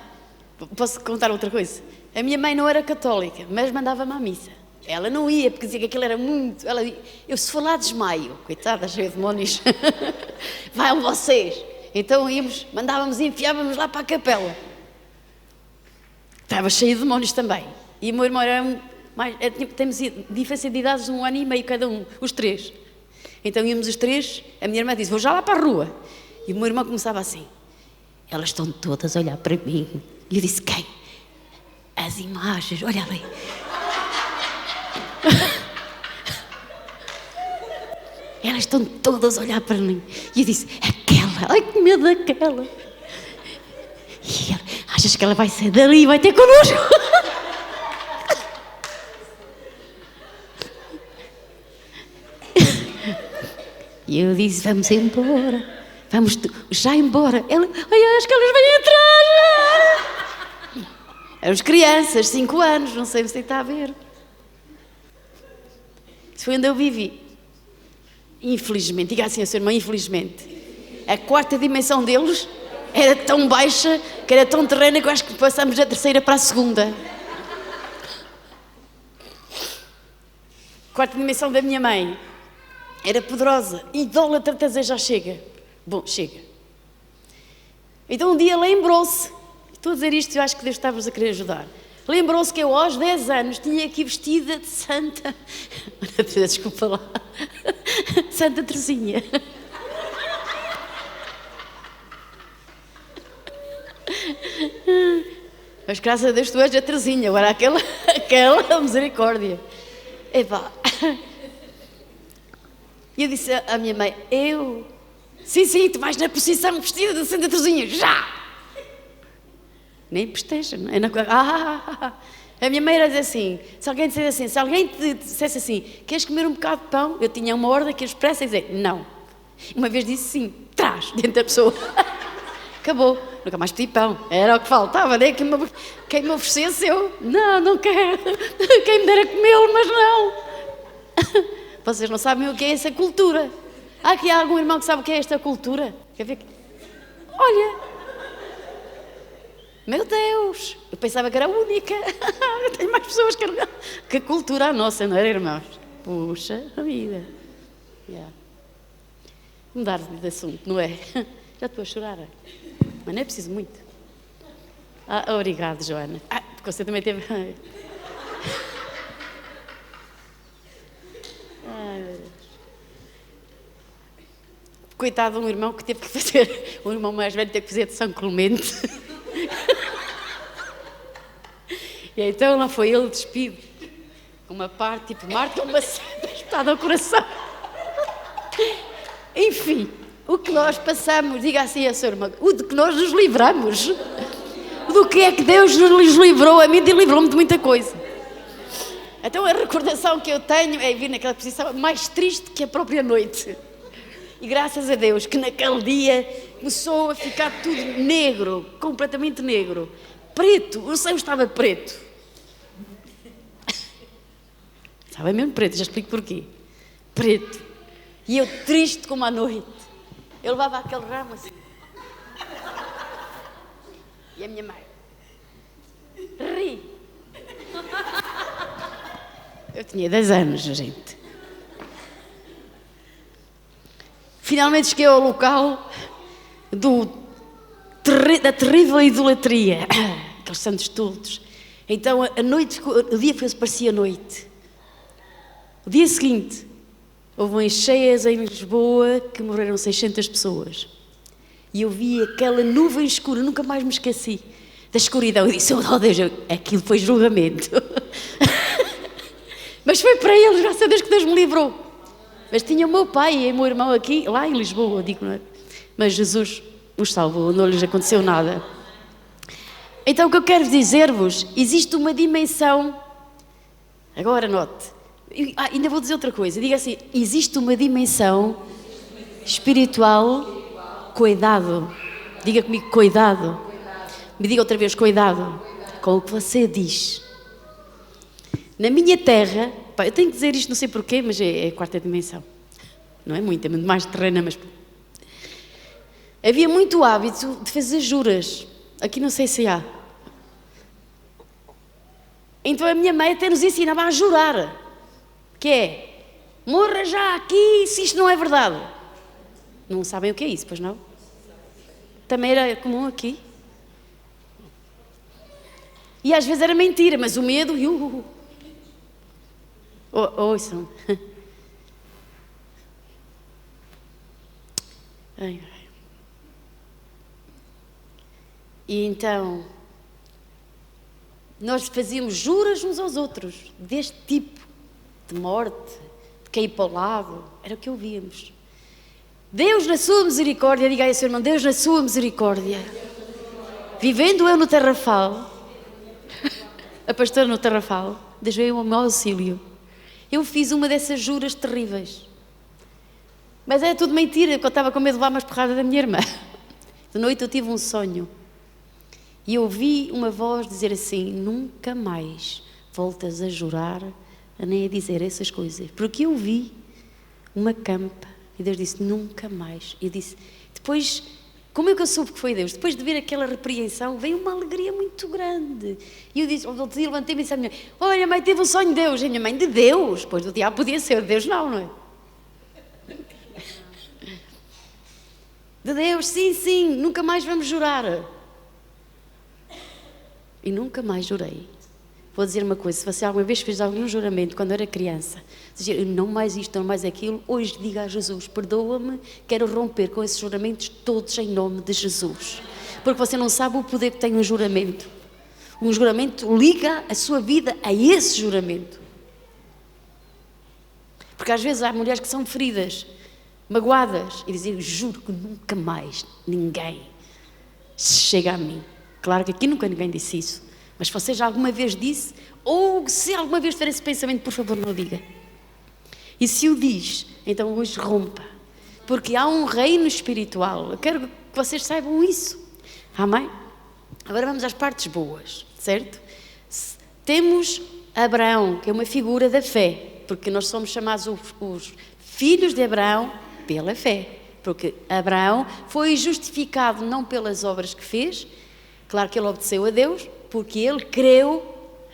Posso contar outra coisa? A minha mãe não era católica, mas mandava-me à missa. Ela não ia, porque dizia que aquilo era muito... eu se for lá desmaio, coitada, cheia de demónios, vão vocês. Então íamos, mandávamos e enfiávamos lá para a capela. Estava cheio de demónios também. E o meu irmão era mais... Temos diferença de idades de 1 ano e meio cada um, os 3. Então íamos os 3, a minha irmã disse, vou já lá para a rua. E o meu irmão começava assim, elas estão todas a olhar para mim. E eu disse, quem? As imagens, olha ali. Elas estão todas a olhar para mim. E eu disse, aquela, ai que medo daquela. E ele, achas que ela vai sair dali e vai ter connosco? E eu disse, vamos embora. Vamos já embora. Ela, ai, acho que elas vêm atrás. Éramos crianças, 5 anos, não sei se está a ver. Isso foi onde eu vivi. Infelizmente, diga assim a sua irmã, infelizmente. A 4ª dimensão deles era tão baixa, que era tão terrena, que eu acho que passamos da 3ª para a 2ª. 4ª dimensão da minha mãe era poderosa, idólatra, até dizer já chega. Bom, chega. Então um dia lembrou-se, estou a dizer isto e eu acho que Deus estava-vos a querer ajudar. Lembrou-se que eu aos 10 anos tinha aqui vestida de Santa, desculpa lá, Santa Teresinha. Mas graças a Deus tu és a Teresinha, agora aquela misericórdia. Epá. E eu disse à minha mãe, sim, tu vais na procissão vestida de Santa Teresinha, já! Nem pesteja, não é? A minha mãe era dizer assim, se alguém te dissesse assim, queres comer um bocado de pão? Eu tinha uma ordem que eu expressa e dizer, não. Uma vez disse sim, traz, dentro da pessoa. Acabou, nunca mais pedi pão, era o que faltava, né? Quem me oferecesse eu, não quero, quem me dera comê-lo, mas não. Vocês não sabem o que é essa cultura. Há aqui algum irmão que sabe o que é esta cultura? Quer ver? Olha, meu Deus, eu pensava que era a única. Eu tenho mais pessoas que a cultura a nossa, não era, irmãos? Puxa a vida. Yeah. Mudar de assunto, não é? Já estou a chorar. Mas não é preciso muito. Obrigado, Joana. Porque você também teve... Ai, meu Deus. Coitado de um irmão que teve que fazer... O irmão mais velho teve que fazer de São Clemente. E então lá foi ele despido. Com uma parte, tipo, Marta, uma seta espetada ao coração. Enfim... O que nós passamos, diga assim a sua irmã, o de que nós nos livramos. Do que é que Deus nos livrou, a mim livrou-me de muita coisa. Então a recordação que eu tenho é vir naquela posição mais triste que a própria noite. E graças a Deus que naquele dia começou a ficar tudo negro, completamente negro. Preto, o céu estava preto. Estava mesmo preto, já explico porquê. Preto. E eu triste como a noite. Eu levava aquele ramo assim. E a minha mãe ri. Eu tinha 10 anos, gente. Finalmente cheguei ao local da terrível idolatria, aqueles santos todos. Então a noite o dia parecia noite. O dia seguinte, houve umas cheias em Lisboa que morreram 600 pessoas. E eu vi aquela nuvem escura, nunca mais me esqueci da escuridão. Eu disse, oh Deus, aquilo foi julgamento. Mas foi para eles, graças a Deus que Deus me livrou. Mas tinha o meu pai e o meu irmão aqui, lá em Lisboa, digo, não é? Mas Jesus os salvou, não lhes aconteceu nada. Então o que eu quero dizer-vos, existe uma dimensão, agora note, ainda vou dizer outra coisa, diga assim, existe uma dimensão espiritual, cuidado, diga comigo, cuidado, me diga outra vez, cuidado, com o que você diz. Na minha terra, eu tenho que dizer isto, não sei porquê, mas é a quarta dimensão, não é muito, é muito mais terrena, mas... Havia muito hábito de fazer juras, aqui não sei se há. Então a minha mãe até nos ensinava a jurar, que é, morra já aqui se isto não é verdade. Não sabem o que é isso, pois não? Também era comum aqui. E às vezes era mentira, mas o medo... Ouçam. Ai. E então, nós fazíamos juras uns aos outros, deste tipo, de morte, de cair para o lado, era o que ouvíamos. Deus na sua misericórdia, diga aí ao seu irmão, Deus na sua misericórdia, vivendo eu no Tarrafal, a pastora no Tarrafal, Deus veio ao meu auxílio. Eu fiz uma dessas juras terríveis. Mas era tudo mentira, porque eu estava com medo de levar umas porradas da minha irmã. De noite eu tive um sonho. E eu ouvi uma voz dizer assim, nunca mais voltas a jurar, nem a dizer essas coisas. Porque eu vi uma campa, e Deus disse, nunca mais. E eu disse, depois, como é que eu soube que foi Deus? Depois de ver aquela repreensão, veio uma alegria muito grande. E eu disse, levantei-me e disse à minha mãe, olha mãe, teve um sonho de Deus. E a minha mãe, de Deus? Pois do diabo podia ser, de Deus não é? De Deus, sim, nunca mais vamos jurar. E nunca mais jurei. Vou dizer uma coisa, se você alguma vez fez algum juramento quando era criança, dizer não mais isto, não mais aquilo, hoje diga a Jesus, perdoa-me, quero romper com esses juramentos todos em nome de Jesus. Porque você não sabe o poder que tem um juramento. Um juramento liga a sua vida a esse juramento. Porque às vezes há mulheres que são feridas, magoadas, e dizem, juro que nunca mais ninguém chega a mim. Claro que aqui nunca ninguém disse isso, mas se você já alguma vez disse, ou se alguma vez tiver esse pensamento, por favor não o diga. E se o diz, então hoje rompa, porque há um reino espiritual, eu quero que vocês saibam isso, amém? Agora vamos às partes boas, certo? Temos Abraão, que é uma figura da fé, porque nós somos chamados os filhos de Abraão pela fé, porque Abraão foi justificado não pelas obras que fez. Claro que ele obedeceu a Deus, porque ele creu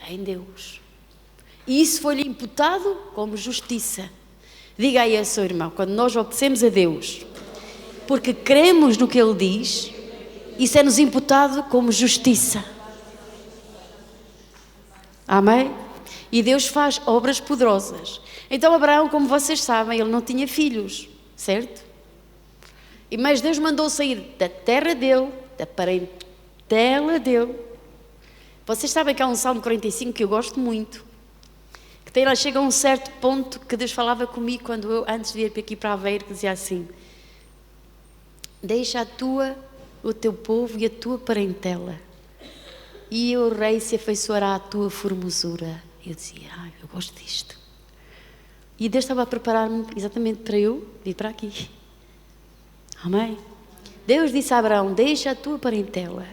em Deus. E isso foi-lhe imputado como justiça. Diga aí ao seu irmão, quando nós obedecemos a Deus, porque cremos no que Ele diz, isso é-nos imputado como justiça. Amém? E Deus faz obras poderosas. Então Abraão, como vocês sabem, ele não tinha filhos, certo? Mas Deus mandou sair da terra dele, da parentela dele. Vocês sabem que há um Salmo 45 que eu gosto muito, que chega a um certo ponto que Deus falava comigo quando eu, antes de vir aqui para Aveiro, que dizia assim, deixa o teu povo e a tua parentela, e o rei se afeiçoará à tua formosura. Eu dizia, eu gosto disto. E Deus estava a preparar-me exatamente para eu vir para aqui. Amém? Deus disse a Abraão, deixa a tua parentela.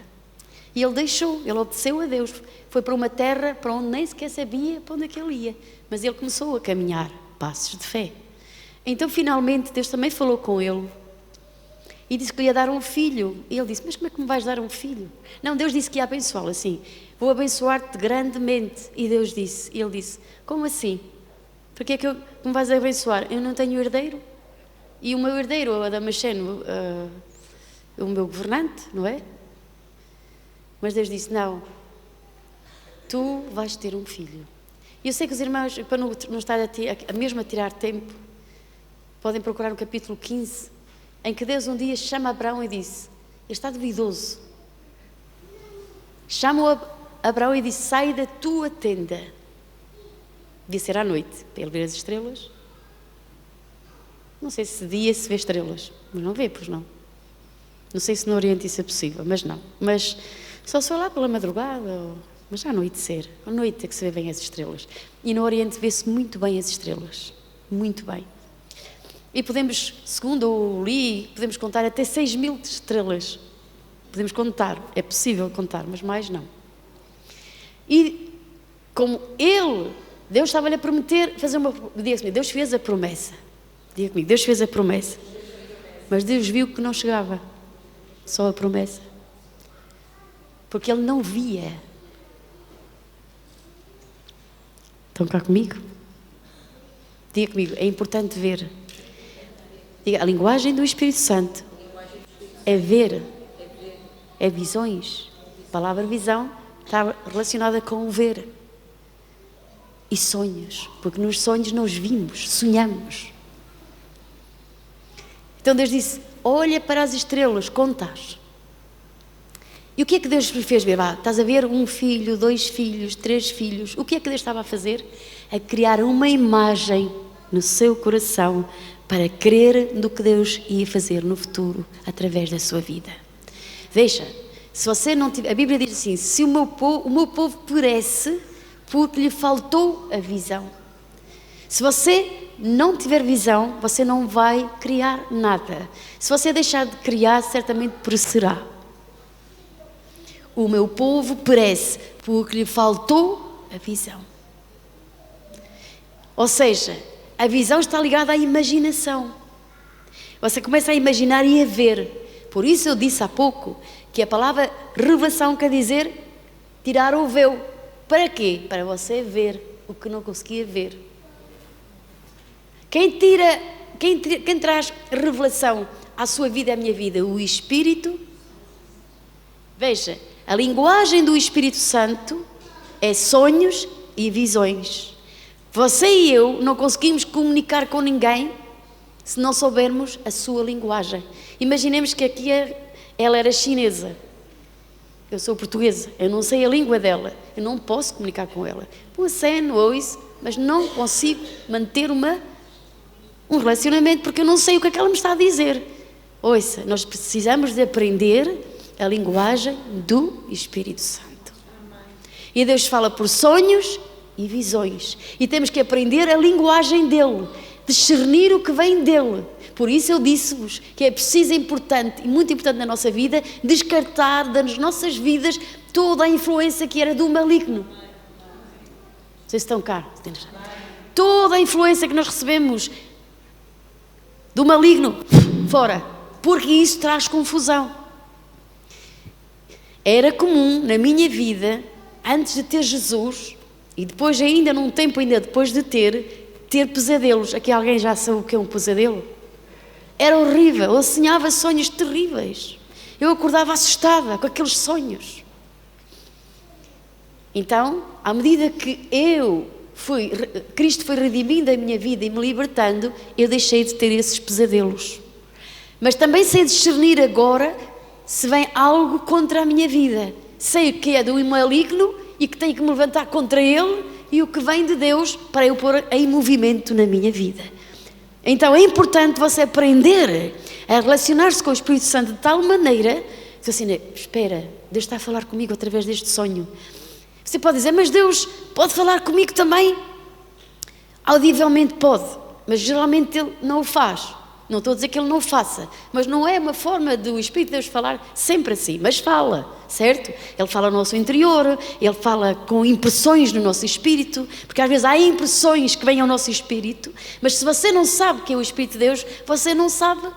E ele deixou, ele obedeceu a Deus. Foi para uma terra para onde nem sequer sabia para onde é que ele ia. Mas ele começou a caminhar passos de fé. Então, finalmente, Deus também falou com ele. e disse que lhe ia dar um filho. E ele disse, mas como é que me vais dar um filho? Não, Deus disse que ia abençoá-lo assim. Vou abençoar-te grandemente. E ele disse, como assim? Porque é que me vais abençoar? Eu não tenho herdeiro. E o meu herdeiro, o Damasceno, o meu governante, não é? Mas Deus disse, não, tu vais ter um filho. E eu sei que os irmãos, para não estar mesmo a tirar tempo, podem procurar no capítulo 15, em que Deus um dia chama Abraão e disse, ele está duvidoso. Chama Abraão e disse, sai da tua tenda. Devia ser à noite, para ele ver as estrelas. Não sei se dia se vê estrelas, mas não vê, pois não. Não sei se no Oriente isso é possível, mas não. Mas só se for lá pela madrugada, mas à noite ser. À noite é que se vê bem as estrelas. E no Oriente vê-se muito bem as estrelas. Muito bem. E podemos, segundo eu li, podemos contar até 6.000 estrelas. Podemos contar, é possível contar, mas mais não. E como Deus estava-lhe a prometer, diga comigo, Deus fez a promessa. Diga comigo, Deus fez a promessa. Mas Deus viu que não chegava. Só a promessa. Porque Ele não via. Estão cá comigo? Diga comigo, é importante ver. Diga, a linguagem do Espírito Santo é ver. É visões. A palavra visão está relacionada com o ver. E sonhos. Porque nos sonhos nós vimos, sonhamos. Então Deus disse, olha para as estrelas, conta-as. E o que é que Deus fez ver? Estás a ver 1 filho, 2 filhos, 3 filhos. O que é que Deus estava a fazer? A criar uma imagem no seu coração para crer no que Deus ia fazer no futuro através da sua vida. Veja, se você não tiver... A Bíblia diz assim, se o meu povo perece porque lhe faltou a visão. Se você não tiver visão, você não vai criar nada. Se você deixar de criar, certamente perecerá. O meu povo perece porque lhe faltou a visão. Ou seja, a visão está ligada à imaginação. Você começa a imaginar e a ver. Por isso eu disse há pouco que a palavra revelação quer dizer tirar o véu. Para quê? Para você ver o que não conseguia ver. Quem traz revelação à sua vida e à minha vida? O Espírito. Veja, a linguagem do Espírito Santo é sonhos e visões. Você e eu não conseguimos comunicar com ninguém se não soubermos a sua linguagem. Imaginemos que aqui ela era chinesa. Eu sou portuguesa, eu não sei a língua dela, eu não posso comunicar com ela. Aceno ou isso, mas não consigo manter um relacionamento porque eu não sei o que é que ela me está a dizer. Ouça, nós precisamos de aprender a linguagem do Espírito Santo. E Deus fala por sonhos e visões. E temos que aprender a linguagem dele, discernir o que vem dele. Por isso eu disse-vos que é preciso, importante e muito importante na nossa vida, descartar das nossas vidas toda a influência que era do maligno. Vocês estão cá? Toda a influência que nós recebemos do maligno, fora. Porque isso traz confusão. Era comum na minha vida, antes de ter Jesus, e depois ainda num tempo ainda depois de ter pesadelos. Aqui alguém já sabe o que é um pesadelo? Era horrível, eu sonhava sonhos terríveis. Eu acordava assustada com aqueles sonhos. Então, à medida que Cristo foi redimindo a minha vida e me libertando, eu deixei de ter esses pesadelos. Mas também sei discernir agora se vem algo contra a minha vida. Sei o que é do maligno e que tenho que me levantar contra ele e o que vem de Deus para eu pôr em movimento na minha vida. Então é importante você aprender a relacionar-se com o Espírito Santo de tal maneira que assim, espera, Deus está a falar comigo através deste sonho. Você pode dizer, mas Deus pode falar comigo também? Audivelmente pode, mas geralmente Ele não o faz. Não estou a dizer que Ele não o faça, mas não é uma forma do Espírito de Deus falar sempre assim, mas fala, certo? Ele fala no nosso interior, Ele fala com impressões no nosso espírito, porque às vezes há impressões que vêm ao nosso espírito, mas se você não sabe que é o Espírito de Deus, você não sabe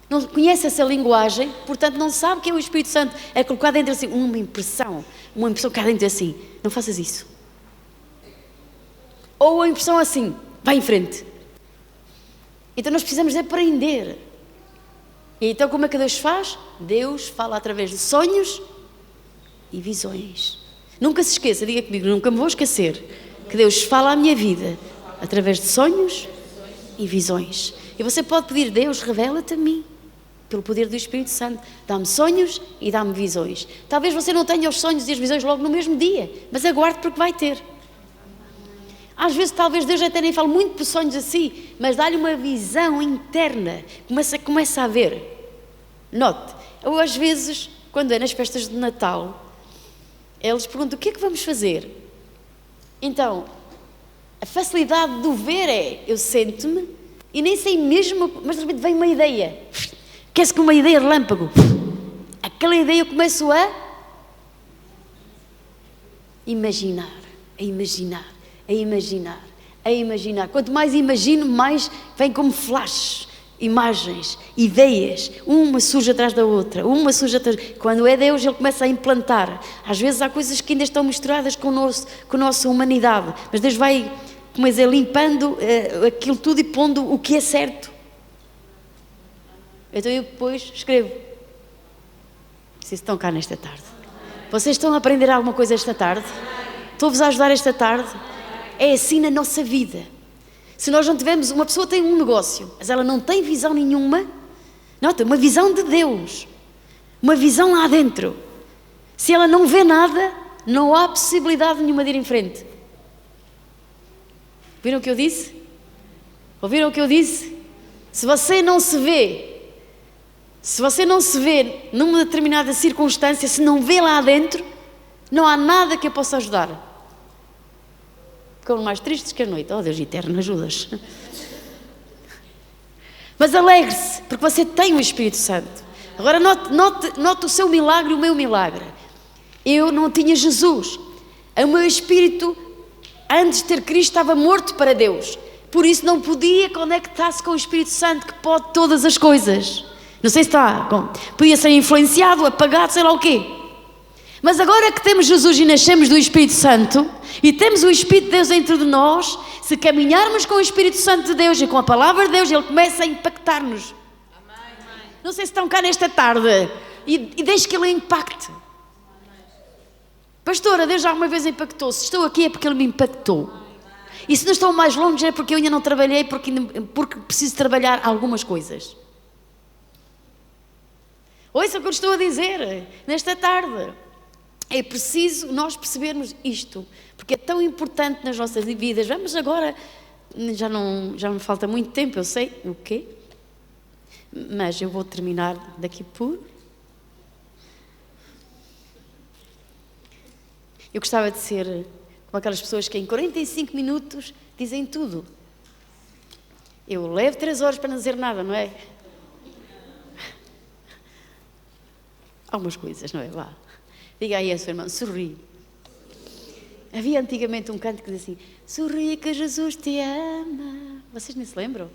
não conhece essa linguagem, portanto não sabe que é o Espírito Santo. É colocado dentro assim, uma impressão cá dentro assim, não faças isso. Ou a impressão assim, vai em frente. Então nós precisamos de aprender. E então como é que Deus faz? Deus fala através de sonhos e visões. Nunca se esqueça, diga comigo, nunca me vou esquecer, que Deus fala à minha vida através de sonhos e visões. E você pode pedir, Deus, revela-te a mim, pelo poder do Espírito Santo. Dá-me sonhos e dá-me visões. Talvez você não tenha os sonhos e as visões logo no mesmo dia, mas aguarde porque vai ter. Às vezes, talvez Deus até nem fale muito por sonhos assim, mas dá-lhe uma visão interna. Começa a ver. Note, ou às vezes, quando é nas festas de Natal, eles perguntam, o que é que vamos fazer? Então, a facilidade do ver é, eu sento-me e nem sei mesmo, mas de repente vem uma ideia. Quer-se com uma ideia relâmpago. Aquela ideia eu começo a imaginar, a imaginar, a imaginar, a imaginar. Quanto mais imagino, mais vem como flashes, imagens, ideias. Uma surge atrás da outra, uma surge atrás. Quando é Deus, Ele começa a implantar. Às vezes há coisas que ainda estão misturadas com a nossa humanidade, mas Deus vai, como dizer, limpando aquilo tudo e pondo o que é certo. Então eu depois escrevo. Vocês estão cá nesta tarde. Vocês estão a aprender alguma coisa esta tarde? Estou-vos a ajudar esta tarde? É assim na nossa vida. Se nós não tivermos... Uma pessoa tem um negócio, mas ela não tem visão nenhuma. Nota, uma visão de Deus. Uma visão lá dentro. Se ela não vê nada, não há possibilidade nenhuma de ir em frente. Viram o que eu disse? Ouviram o que eu disse? Se você não se vê numa determinada circunstância, se não vê lá dentro, não há nada que eu possa ajudar. Ficam mais tristes que a noite. Oh Deus eterno, ajudas. Mas alegre-se, porque você tem o Espírito Santo. Agora note o seu milagre e o meu milagre. Eu não tinha Jesus. O meu espírito, antes de ter Cristo, estava morto para Deus. Por isso não podia conectar-se com o Espírito Santo, que pode todas as coisas. Não sei se está, podia ser influenciado, apagado, sei lá o quê. Mas agora que temos Jesus e nascemos do Espírito Santo, e temos o Espírito de Deus dentro de nós, se caminharmos com o Espírito Santo de Deus e com a Palavra de Deus, Ele começa a impactar-nos. Não sei se estão cá nesta tarde, e deixe que Ele impacte. Pastora, Deus já alguma vez impactou. Se estou aqui é porque Ele me impactou. E se não estou mais longe é porque eu ainda não trabalhei, porque preciso trabalhar algumas coisas. Ouça o que eu estou a dizer nesta tarde. É preciso nós percebermos isto, porque é tão importante nas nossas vidas. Vamos agora, já me falta muito tempo, eu sei o quê, mas eu vou terminar daqui por... Eu gostava de ser como aquelas pessoas que em 45 minutos dizem tudo. Eu levo 3 horas para não dizer nada, não é? Algumas coisas, não é? Vá. Diga aí a sua irmã, sorri. Havia antigamente um canto que dizia assim, sorri que Jesus te ama. Vocês nem se lembram?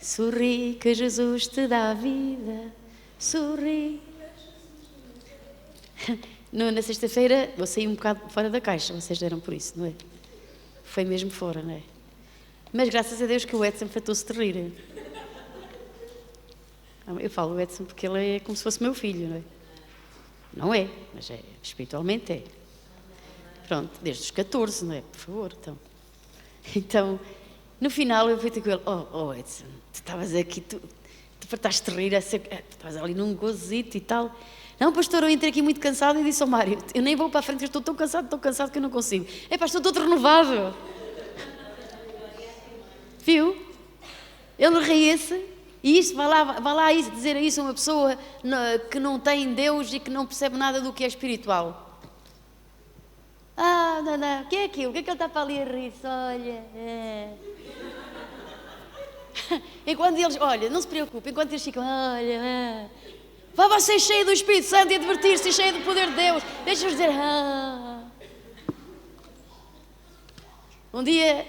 Sorri que Jesus te dá a vida. Sorri. Na sexta-feira eu saí um bocado fora da caixa, vocês deram por isso, não é? Foi mesmo fora, não é? Mas graças a Deus que o Edson fartou-se de rir. Eu falo o Edson porque ele é como se fosse meu filho, não é? Não é, mas espiritualmente é. Pronto, desde os 14, não é? Por favor, então, no final eu fui ter com ele, oh Edson, tu estavas aqui, tu fartaste de rir, tu estavas ali num gozito e tal. Não, pastor, eu entrei aqui muito cansado e disse ao Mário, eu nem vou para a frente, eu estou tão cansado que eu não consigo. Pastor, estou todo renovado. Viu? Ele ria-se. E isso, vá lá dizer isso a uma pessoa que não tem Deus e que não percebe nada do que é espiritual. Não, o que é aquilo? O que é que ele está para ali a rir-se? Olha, Enquanto eles, olha, não se preocupe, enquanto eles ficam, olha, vá você cheio do Espírito Santo e a divertir-se, cheio do poder de Deus. Deixa-os dizer, Um dia,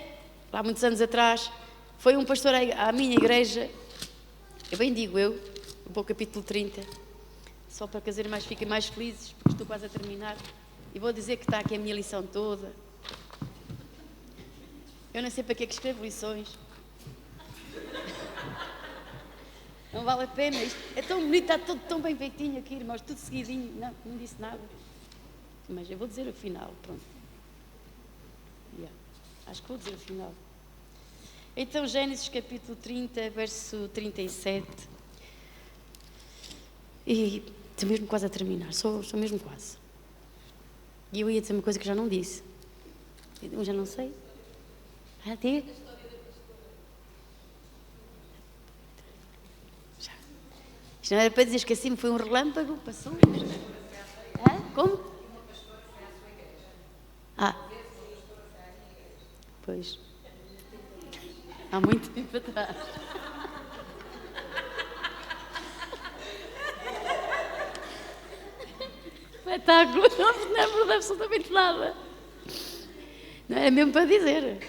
há muitos anos atrás, foi um pastor à minha igreja Eu bem digo para o capítulo 30, só para que as irmãs fiquem mais felizes, porque estou quase a terminar. E vou dizer que está aqui a minha lição toda. Eu não sei para que é que escrevo lições. Não vale a pena. Isto é tão bonito, está tudo tão bem feitinho aqui, irmãos, tudo seguidinho. Não disse nada. Mas eu vou dizer o final, pronto. Acho que vou dizer o final. Então, Gênesis capítulo 30, verso 37. E estou mesmo quase a terminar, sou mesmo quase. E eu ia dizer uma coisa que já não disse. Eu já não sei. Diga. Já. Isto não era para dizer, esqueci-me, foi um relâmpago, passou. Como? Pois. Há muito tempo atrás. Espetáculo, não é verdade absolutamente nada. Não é mesmo para dizer.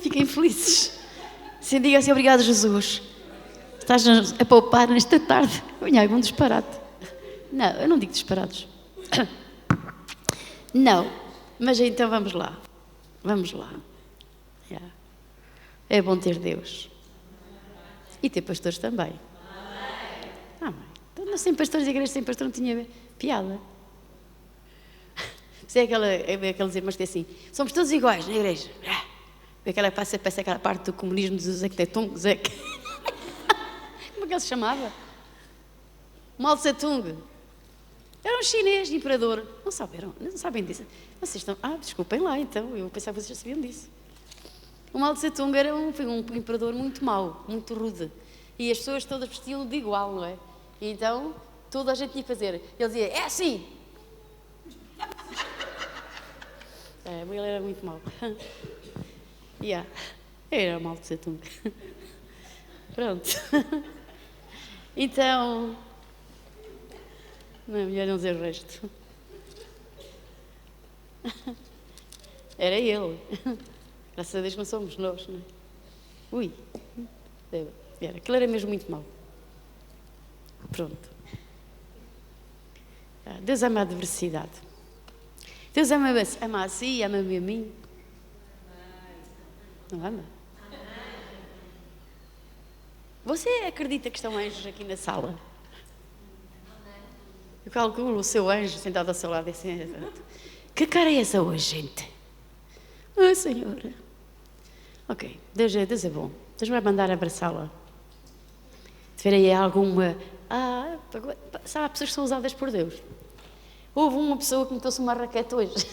Fiquem felizes. Se diga assim, obrigado, Jesus. Estás a poupar nesta tarde. Olha, é um disparate. Não, eu não digo disparados. Não, mas então vamos lá. Vamos lá. É bom ter Deus. E ter pastores também. Amém. Então, sem pastores de igreja, sem pastor não tinha piada. Você é aqueles irmãos que dizem assim, somos todos iguais na igreja. Aquela parece aquela parte do comunismo do Zé Tetung, Zé. Como é que ele se chamava? Mao Tse-tung. Era um chinês, imperador. Não sabem disso. Vocês estão... desculpem lá, então. Eu pensava que vocês já sabiam disso. O Mao Tse-tung foi um imperador muito mau, muito rude. E as pessoas todas vestiam de igual, não é? E então, toda a gente tinha que fazer. Ele dizia, é assim! Ele era muito mau. Era o Mao Tse-tung. Pronto. Então... Não é melhor não dizer o resto. Era ele. Graças a Deus não somos nós, não é? Ui. Aquilo era mesmo muito mau. Pronto. Deus ama a diversidade. Deus ama a si, ama-me a mim. Não ama? Você acredita que estão anjos aqui na sala? Eu calculo o seu anjo sentado ao seu lado e assim, que cara é essa hoje, gente? Senhora. Ok, Deus é bom. Deus vai mandar abraçá-la. Se tiver aí alguma... sabe, há pessoas que são usadas por Deus. Houve uma pessoa que me trouxe uma raquete hoje.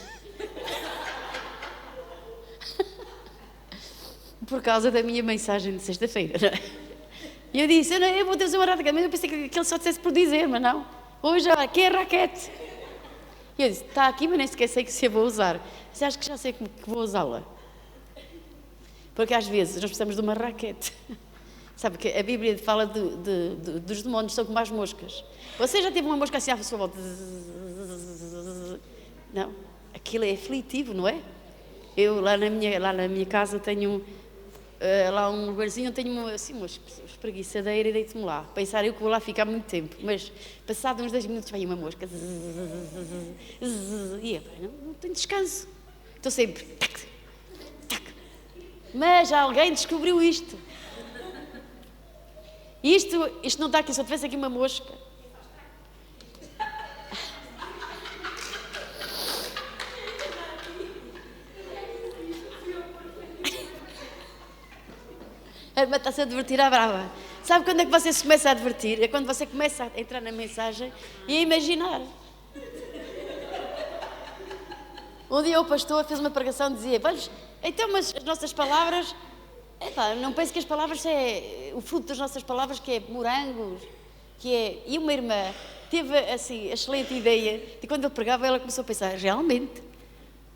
Por causa da minha mensagem de sexta-feira. E eu disse, eu vou trazer uma raquete, mas eu pensei que ele só dissesse por dizer, mas não. Hoje, aqui é a raquete. E eu disse, está aqui, mas nem sequer sei que se eu vou usar. Você acha que já sei como que vou usá-la? Porque às vezes nós precisamos de uma raquete. Sabe que a Bíblia fala dos demónios, são como as moscas. Você já teve uma mosca assim à sua volta? Não, aquilo é aflitivo, não é? Eu lá na minha casa tenho lá um lugarzinho, tenho assim uma espreguiçadeira e deito-me lá. Pensar eu que vou lá ficar muito tempo, mas passado uns 10 minutos vai uma mosca. E não tenho descanso. Estou sempre... Tac, tac. Mas alguém descobriu isto. Isto não está aqui, se eu tivesse aqui uma mosca. A irmã está-se a divertir à brava. Sabe quando é que você se começa a divertir? É quando você começa a entrar na mensagem e a imaginar. Um dia o pastor fez uma pregação e dizia, então, mas as nossas palavras... não penso que as palavras é o fruto das nossas palavras, que é morangos, que é... E uma irmã teve, assim, a excelente ideia de quando ele pregava, ela começou a pensar, realmente,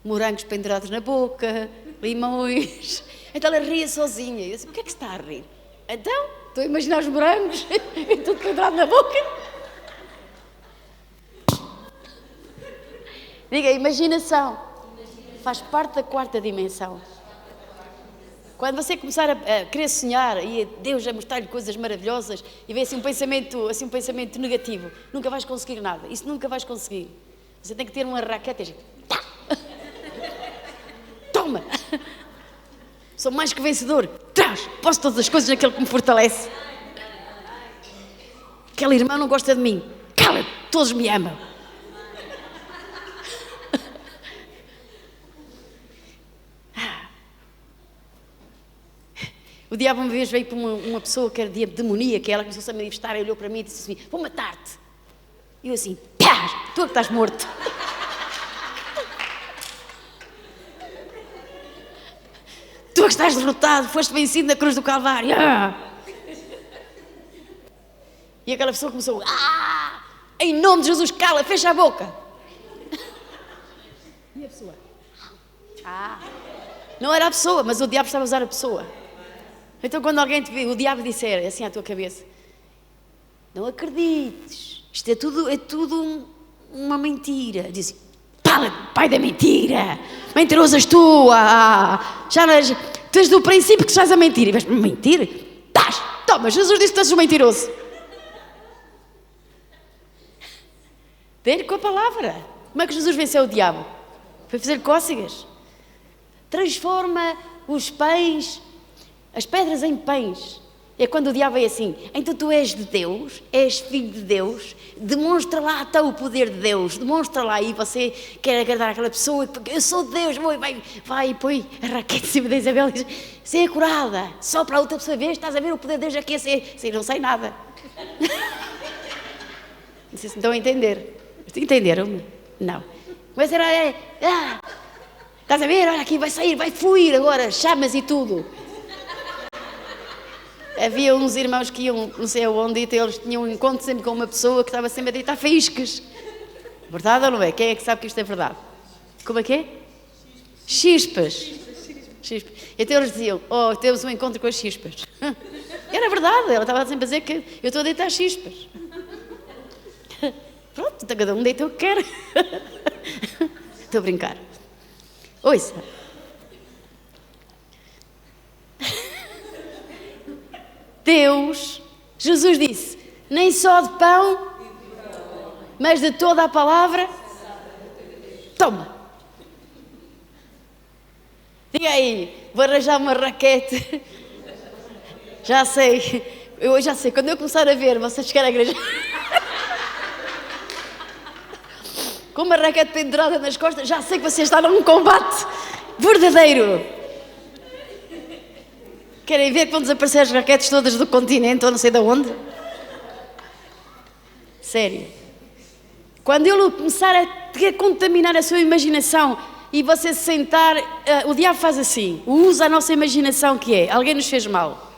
morangos pendurados na boca, limões... Então ela ria sozinha. Eu disse, por que é que se está a rir? Então, estou a imaginar os morangos e tudo pendurado na boca. Diga, imaginação. Faz parte da quarta dimensão. Quando você começar a querer sonhar e Deus a mostrar-lhe coisas maravilhosas e vê assim um pensamento negativo, nunca vais conseguir nada. Isso nunca vais conseguir. Você tem que ter uma raquete e dizer, tá! Toma! Sou mais que vencedor. Traz! Posso todas as coisas naquele que me fortalece. Aquela irmã não gosta de mim. Cala! Todos me amam. O diabo uma vez veio para uma pessoa que era demoníaca, ela começou-se a manifestar, olhou para mim e disse assim, vou matar-te. E eu assim, pá, tu é que estás morto. Tu é que estás derrotado, foste vencido na cruz do Calvário. E aquela pessoa começou, em nome de Jesus, cala, fecha a boca. E a pessoa, não era a pessoa, mas o diabo estava a usar a pessoa. Então quando alguém te vê, o diabo disser assim à tua cabeça, não acredites, isto é tudo uma mentira. Diz, pai da mentira, mentiroso és tu, tu és do princípio que estás a mentir. E vais mentir? Toma, Jesus disse que estás um mentiroso. Dê-lhe com a palavra. Como é que Jesus venceu o diabo? Foi fazer cócegas. Transforma os pães, as pedras em pães. É quando o diabo é assim, então tu és de Deus, és filho de Deus, demonstra lá então o poder de Deus, demonstra lá, e você quer agradar aquela pessoa, porque eu sou de Deus, vai e põe a raquete em cima da Isabel e diz, você é curada, só para a outra pessoa ver, estás a ver o poder de Deus aqui a ser, não sei nada. Não sei se estão a entender. Entenderam-me? Não. Mas era, estás a ver, olha aqui, vai sair, vai fluir agora, chamas e tudo. Havia uns irmãos que iam, não sei aonde, e eles tinham um encontro sempre com uma pessoa que estava sempre a deitar faíscas. Verdade ou não é? Quem é que sabe que isto é verdade? Como é que é? Chispas. Então eles diziam, temos um encontro com as chispas. Era verdade, ela estava sempre a dizer que eu estou a deitar chispas. Pronto, cada um deita o que quer. Estou a brincar. Ouça. Deus, Jesus disse, nem só de pão, mas de toda a palavra. Toma. Diga aí, vou arranjar uma raquete. Já sei, eu já sei, quando eu começar a ver vocês chegar à igreja com uma raquete pendurada nas costas, já sei que vocês estão num combate verdadeiro. Querem ver que vão desaparecer as raquetes todas do continente ou não sei de onde? Sério. Quando ele começar a contaminar a sua imaginação e você se sentar, o diabo faz assim, usa a nossa imaginação, que é, alguém nos fez mal.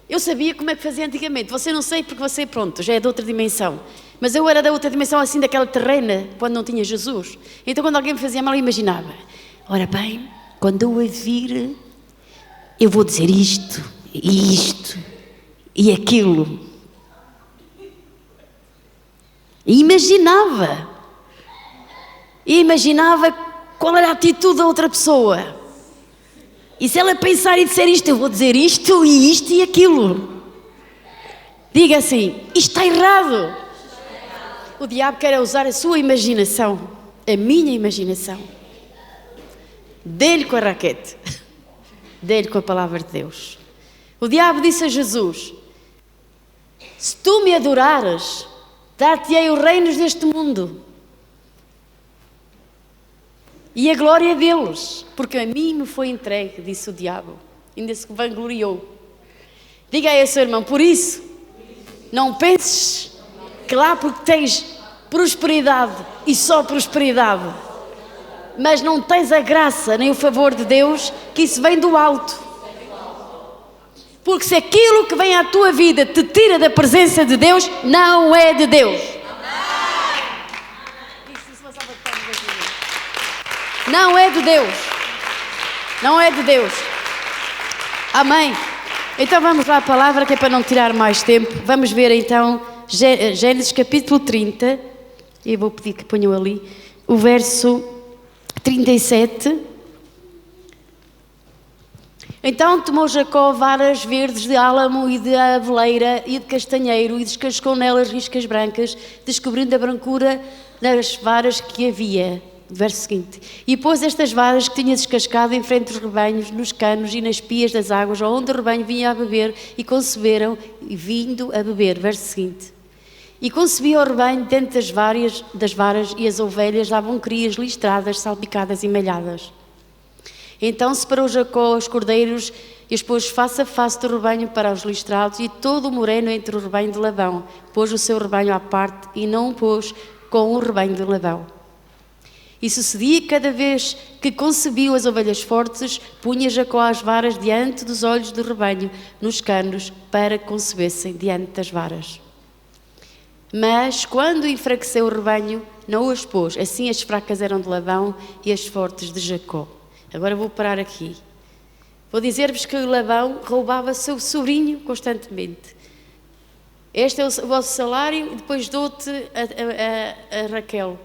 Eu sabia como é que fazia antigamente, você não sei porque você, pronto, já é de outra dimensão. Mas eu era da outra dimensão, assim, daquela terrena, quando não tinha Jesus. Então quando alguém me fazia mal, eu imaginava, ora bem, quando eu a vir, eu vou dizer isto e aquilo. E imaginava qual era a atitude da outra pessoa. E se ela pensar e disser isto, eu vou dizer isto e aquilo. Diga assim, isto está errado. O diabo quer usar a sua imaginação, a minha imaginação. Dê-lhe com a raquete. Dê-lhe com a palavra de Deus. O diabo disse a Jesus, se tu me adorares, dar-te-ei os reinos deste mundo e a glória deles, porque a mim me foi entregue, disse o diabo, ainda se vangloriou. Diga aí ao seu irmão, por isso, não penses que lá porque tens prosperidade e só prosperidade, mas não tens a graça nem o favor de Deus, que isso vem do alto. Porque se aquilo que vem à tua vida te tira da presença de Deus, não é de Deus. Não é de Deus. Não é de Deus. Amém. Então vamos lá à palavra, que é para não tirar mais tempo. Vamos ver então Gênesis capítulo 30. E vou pedir que ponham ali o verso 37. Então tomou Jacó varas verdes de álamo e de aveleira e de castanheiro e descascou nelas riscas brancas, descobrindo a brancura das varas que havia. Verso seguinte. E pôs estas varas que tinha descascado em frente dos rebanhos, nos canos e nas pias das águas, onde o rebanho vinha a beber, e conceberam, vindo a beber. Verso seguinte. E concebia o rebanho dentro das varas, e as ovelhas davam crias listradas, salpicadas e malhadas. Então separou Jacó os cordeiros e os pôs face a face do rebanho para os listrados, e todo o moreno entre o rebanho de Labão. Pôs o seu rebanho à parte e não o pôs com o rebanho de Labão. E sucedia que cada vez que concebiam as ovelhas fortes, punha Jacó as varas diante dos olhos do rebanho, nos canos, para que concebessem diante das varas. Mas quando enfraqueceu o rebanho, não as pôs. Assim as fracas eram de Labão e as fortes de Jacó. Agora vou parar aqui. Vou dizer-vos que Labão roubava seu sobrinho constantemente. Este é o vosso salário e depois dou-te a Raquel.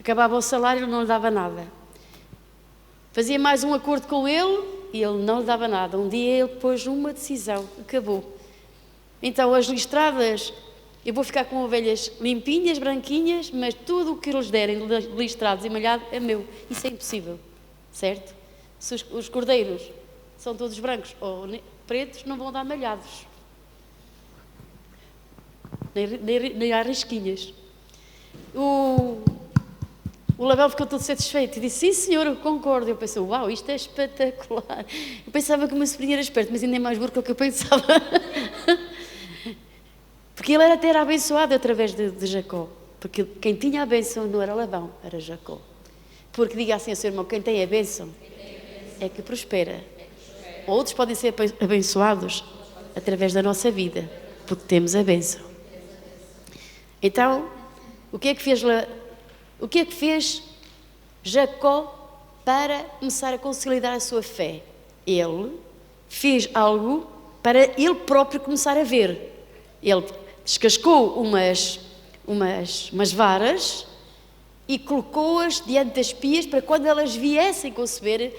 Acabava o salário e não lhe dava nada. Fazia mais um acordo com ele e ele não lhe dava nada. Um dia ele pôs uma decisão, acabou. Então as listradas, eu vou ficar com ovelhas limpinhas, branquinhas, mas tudo o que eles derem listrados e malhados é meu. Isso é impossível, certo? Se os cordeiros são todos brancos ou pretos, não vão dar malhados. Nem há risquinhas. O Labão ficou todo satisfeito e disse, sim senhor, eu concordo. Eu pensei, uau, isto é espetacular. Eu pensava que o meu sobrinho era esperto, mas ainda é mais burro do que eu pensava. Porque ele até era abençoado através de Jacó. Porque quem tinha a bênção não era Labão, era Jacó. Porque diga assim ao seu irmão, quem tem a bênção é que prospera. Outros podem ser abençoados através da nossa vida, porque temos a bênção. Então, o que é que fez Jacó para começar a consolidar a sua fé? Ele fez algo para ele próprio começar a ver. Ele descascou umas varas e colocou-as diante das pias para quando elas viessem conceber,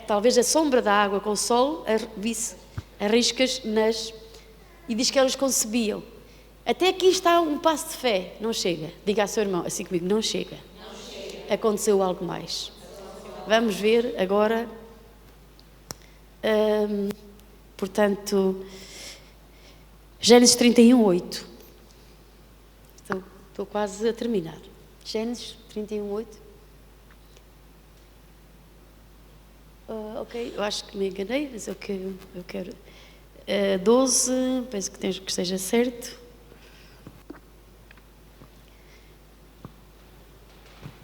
talvez a sombra da água com o sol visse as riscas e diz que elas concebiam. Até aqui está um passo de fé, não chega. Diga ao seu irmão, assim comigo, não chega. Aconteceu algo mais. Vamos ver agora, portanto, Gênesis 31, 8. Estou quase a terminar. Gênesis 31, 8. Ok, eu acho que me enganei, mas eu quero. 12, penso que esteja certo.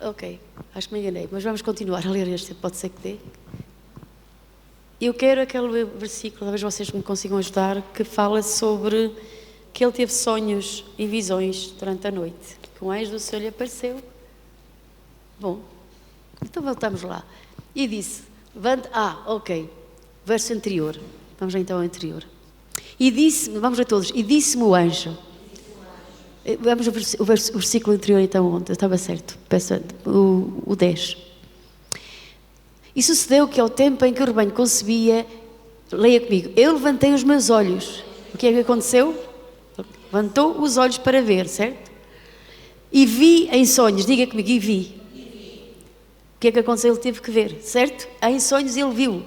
Ok, acho que me enganei, mas vamos continuar a ler este, pode ser que dê. Eu quero aquele versículo, talvez vocês me consigam ajudar, que fala sobre que ele teve sonhos e visões durante a noite, que um anjo do Senhor lhe apareceu. Bom, então voltamos lá. E disse, ok, verso anterior, vamos então ao anterior. E disse, vamos a todos, e disse-me o anjo. Vamos ao versículo anterior, então, onde? Eu estava certo, peço o 10. E sucedeu que ao tempo em que o rebanho concebia, leia comigo, eu levantei os meus olhos. O que é que aconteceu? Levantou os olhos para ver, certo? E vi em sonhos, diga comigo, e vi. O que é que aconteceu? Ele teve que ver, certo? Em sonhos ele viu.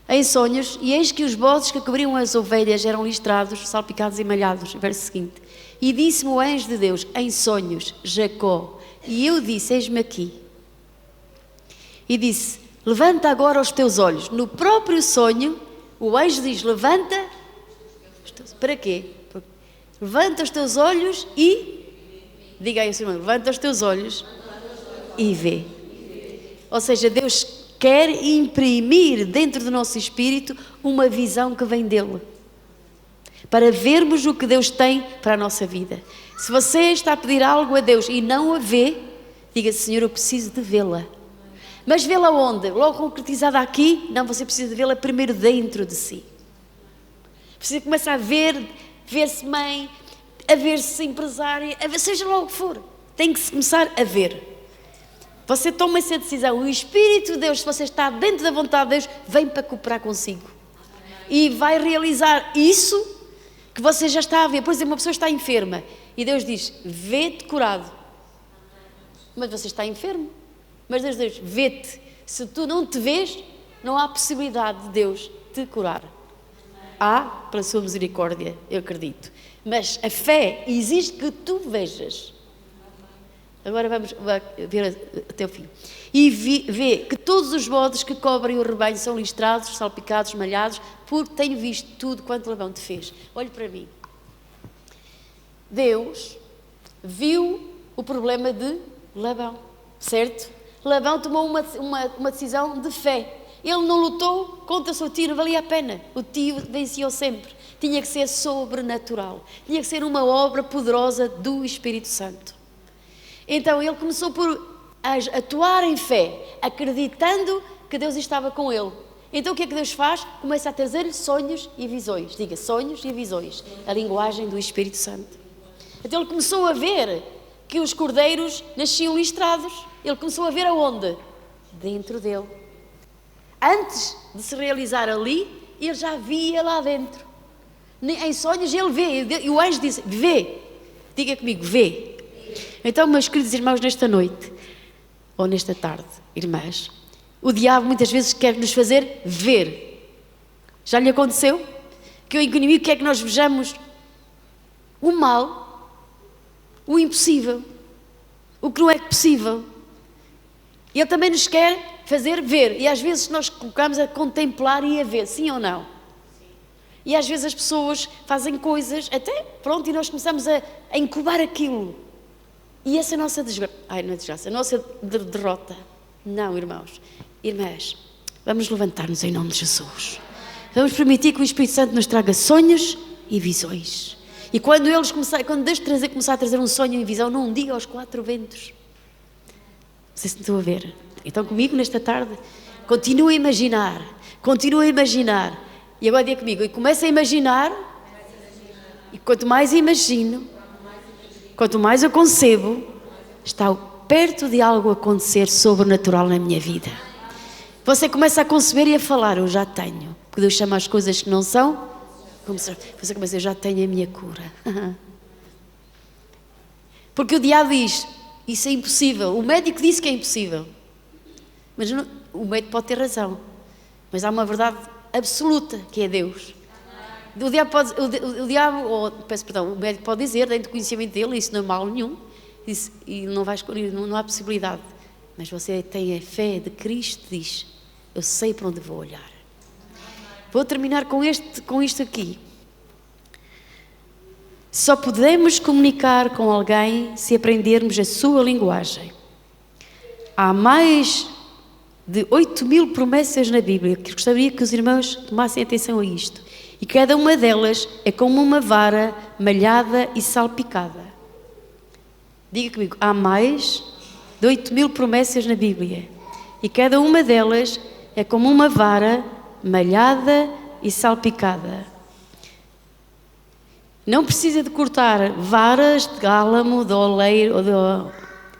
Em sonhos, e eis que os bodes que cobriam as ovelhas eram listrados, salpicados e malhados. Verso seguinte. E disse-me o anjo de Deus, em sonhos, Jacó. E eu disse, eis-me aqui. E disse, levanta agora os teus olhos. No próprio sonho, o anjo diz, levanta. Para quê? Levanta os teus olhos e... Diga aí ao seu irmão, levanta os teus olhos e vê. Ou seja, Deus quer imprimir dentro do nosso espírito uma visão que vem dele. Para vermos o que Deus tem para a nossa vida. Se você está a pedir algo a Deus e não a vê, diga, Senhor, eu preciso de vê-la. Mas vê-la onde? Logo concretizada aqui? Não, você precisa de vê-la primeiro dentro de si. Precisa começar a ver-se mãe, a ver-se empresária, a ver, seja lá o que for. Tem que se começar a ver. Você toma essa decisão. O Espírito de Deus, se você está dentro da vontade de Deus, vem para cooperar consigo. E vai realizar isso que você já está a ver. Por exemplo, uma pessoa está enferma e Deus diz, vê-te curado. Mas você está enfermo. Mas Deus diz, vê-te. Se tu não te vês, não há possibilidade de Deus te curar. Há, pela sua misericórdia, eu acredito. Mas a fé exige que tu vejas. Agora vamos ver até o fim. E vê que todos os bodes que cobrem o rebanho são listrados, salpicados, malhados, porque tenho visto tudo quanto Labão te fez. Olhe para mim. Deus viu o problema de Labão, certo? Labão tomou uma decisão de fé. Ele não lutou contra o seu tio, não valia a pena. O tio venceu sempre. Tinha que ser sobrenatural. Tinha que ser uma obra poderosa do Espírito Santo. Então ele começou por atuar em fé, acreditando que Deus estava com ele. Então o que é que Deus faz? Começa a trazer-lhe sonhos e visões. Diga, sonhos e visões. A linguagem do Espírito Santo. Então ele começou a ver que os cordeiros nasciam listrados. Ele começou a ver aonde? Dentro dele. Antes de se realizar ali, ele já via lá dentro. Em sonhos ele vê. E o anjo disse, vê. Diga comigo, vê. Então, meus queridos irmãos, nesta noite, ou nesta tarde, irmãs, o diabo muitas vezes quer nos fazer ver. Já lhe aconteceu? Que o inimigo quer que nós vejamos o mal, o impossível, o que não é possível. Ele também nos quer fazer ver. E às vezes nós colocamos a contemplar e a ver, sim ou não? E às vezes as pessoas fazem coisas, até pronto, e nós começamos a incubar aquilo. E essa é a nossa desgraça, não é desgraça, a nossa derrota. Não, irmãos, irmãs, vamos levantar-nos em nome de Jesus. Vamos permitir que o Espírito Santo nos traga sonhos e visões. E quando Deus começar a trazer um sonho e visão, não diga aos 4 ventos. Não sei se estão a ver. Então comigo nesta tarde, continua a imaginar. E agora diga comigo, e começa a imaginar. E quanto mais imagino, quanto mais eu concebo, está perto de algo acontecer sobrenatural na minha vida. Você começa a conceber e a falar, eu já tenho. Porque Deus chama as coisas que não são. Você começa, eu já tenho a minha cura. Porque o diabo diz, isso é impossível. O médico disse que é impossível. Mas não, o médico pode ter razão. Mas há uma verdade absoluta, que é Deus. O médico pode dizer, dentro do conhecimento dele, isso não é mal nenhum, e não há possibilidade. Mas você tem a fé de Cristo, diz, eu sei para onde vou olhar. Vou terminar com isto aqui. Só podemos comunicar com alguém se aprendermos a sua linguagem. Há mais de 8.000 promessas na Bíblia, que gostaria que os irmãos tomassem atenção a isto. E cada uma delas é como uma vara malhada e salpicada. Diga comigo, há mais de 8.000 promessas na Bíblia. E cada uma delas é como uma vara malhada e salpicada. Não precisa de cortar varas de álamo, de oleiro, ou de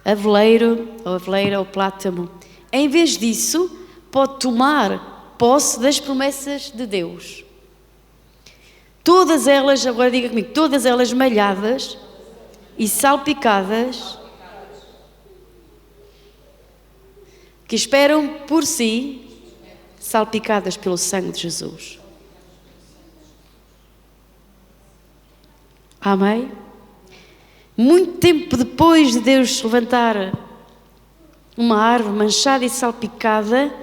aveleiro, ou plátano. Em vez disso, pode tomar posse das promessas de Deus. Todas elas, agora diga comigo, todas elas malhadas e salpicadas, que esperam por si, salpicadas pelo sangue de Jesus. Amém? Muito tempo depois de Deus levantar uma árvore manchada e salpicada,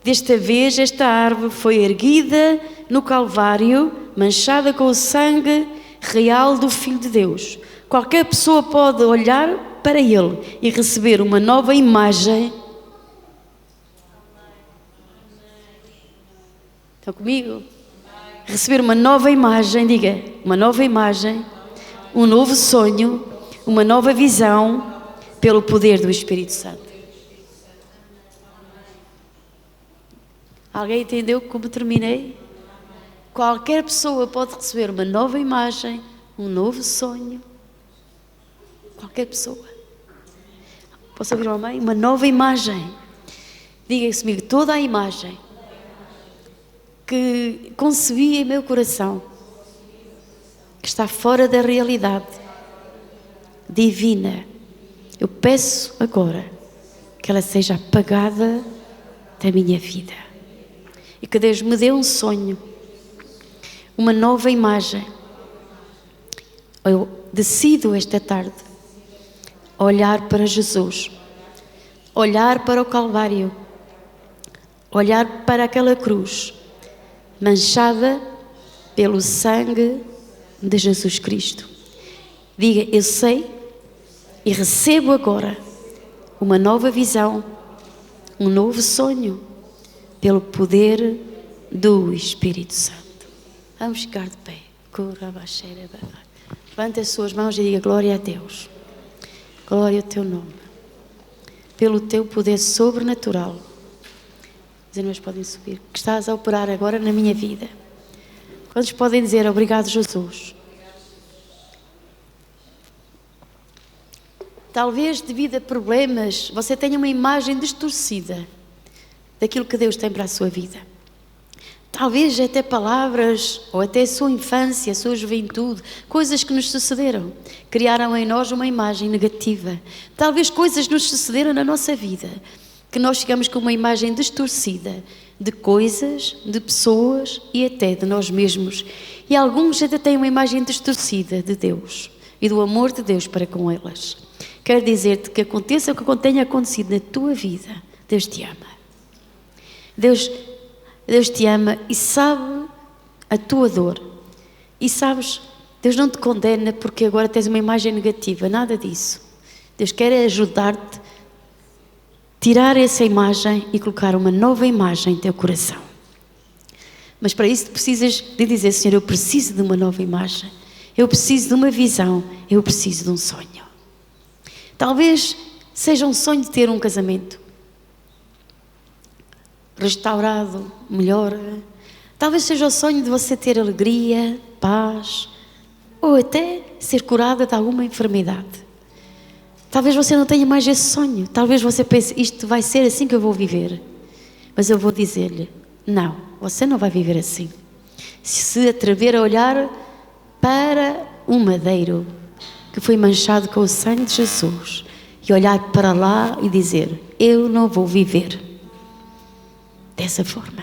desta vez esta árvore foi erguida no Calvário, manchada com o sangue real do Filho de Deus. Qualquer pessoa pode olhar para ele e receber uma nova imagem. Estão comigo? Receber uma nova imagem, diga, uma nova imagem, um novo sonho, uma nova visão, pelo poder do Espírito Santo. Alguém entendeu como terminei? Qualquer pessoa pode receber uma nova imagem, um novo sonho. Qualquer pessoa. Posso ouvir uma mãe? Uma nova imagem. Diga-se comigo, toda a imagem que concebi em meu coração, que está fora da realidade divina, eu peço agora que ela seja apagada da minha vida. E que Deus me dê um sonho, uma nova imagem. Eu decido esta tarde olhar para Jesus, olhar para o Calvário, olhar para aquela cruz manchada pelo sangue de Jesus Cristo. Diga, eu sei e recebo agora uma nova visão, um novo sonho, pelo poder do Espírito Santo. Vamos ficar de pé. Levante as suas mãos e diga glória a Deus. Glória ao teu nome. Pelo teu poder sobrenatural. Os irmãos podem subir. Que estás a operar agora na minha vida. Quantos podem dizer obrigado, Jesus? Talvez devido a problemas você tenha uma imagem distorcida daquilo que Deus tem para a sua vida. Talvez até palavras, ou até a sua infância, a sua juventude, coisas que nos sucederam, criaram em nós uma imagem negativa. Talvez coisas nos sucederam na nossa vida, que nós chegamos com uma imagem distorcida de coisas, de pessoas e até de nós mesmos. E alguns até têm uma imagem distorcida de Deus e do amor de Deus para com elas. Quero dizer-te que aconteça o que tenha acontecido na tua vida, Deus te ama. Deus te ama e sabe a tua dor. E sabes, Deus não te condena porque agora tens uma imagem negativa, nada disso. Deus quer ajudar-te a tirar essa imagem e colocar uma nova imagem em teu coração. Mas para isso precisas de dizer, Senhor, eu preciso de uma nova imagem. Eu preciso de uma visão. Eu preciso de um sonho. Talvez seja um sonho de ter um casamento restaurado, melhor. Talvez seja o sonho de você ter alegria, paz, ou até ser curada de alguma enfermidade. Talvez você não tenha mais esse sonho. Talvez você pense, isto vai ser assim que eu vou viver. Mas eu vou dizer-lhe, não, você não vai viver assim. Se atrever a olhar para um madeiro que foi manchado com o sangue de Jesus e olhar para lá e dizer, eu não vou viver dessa forma.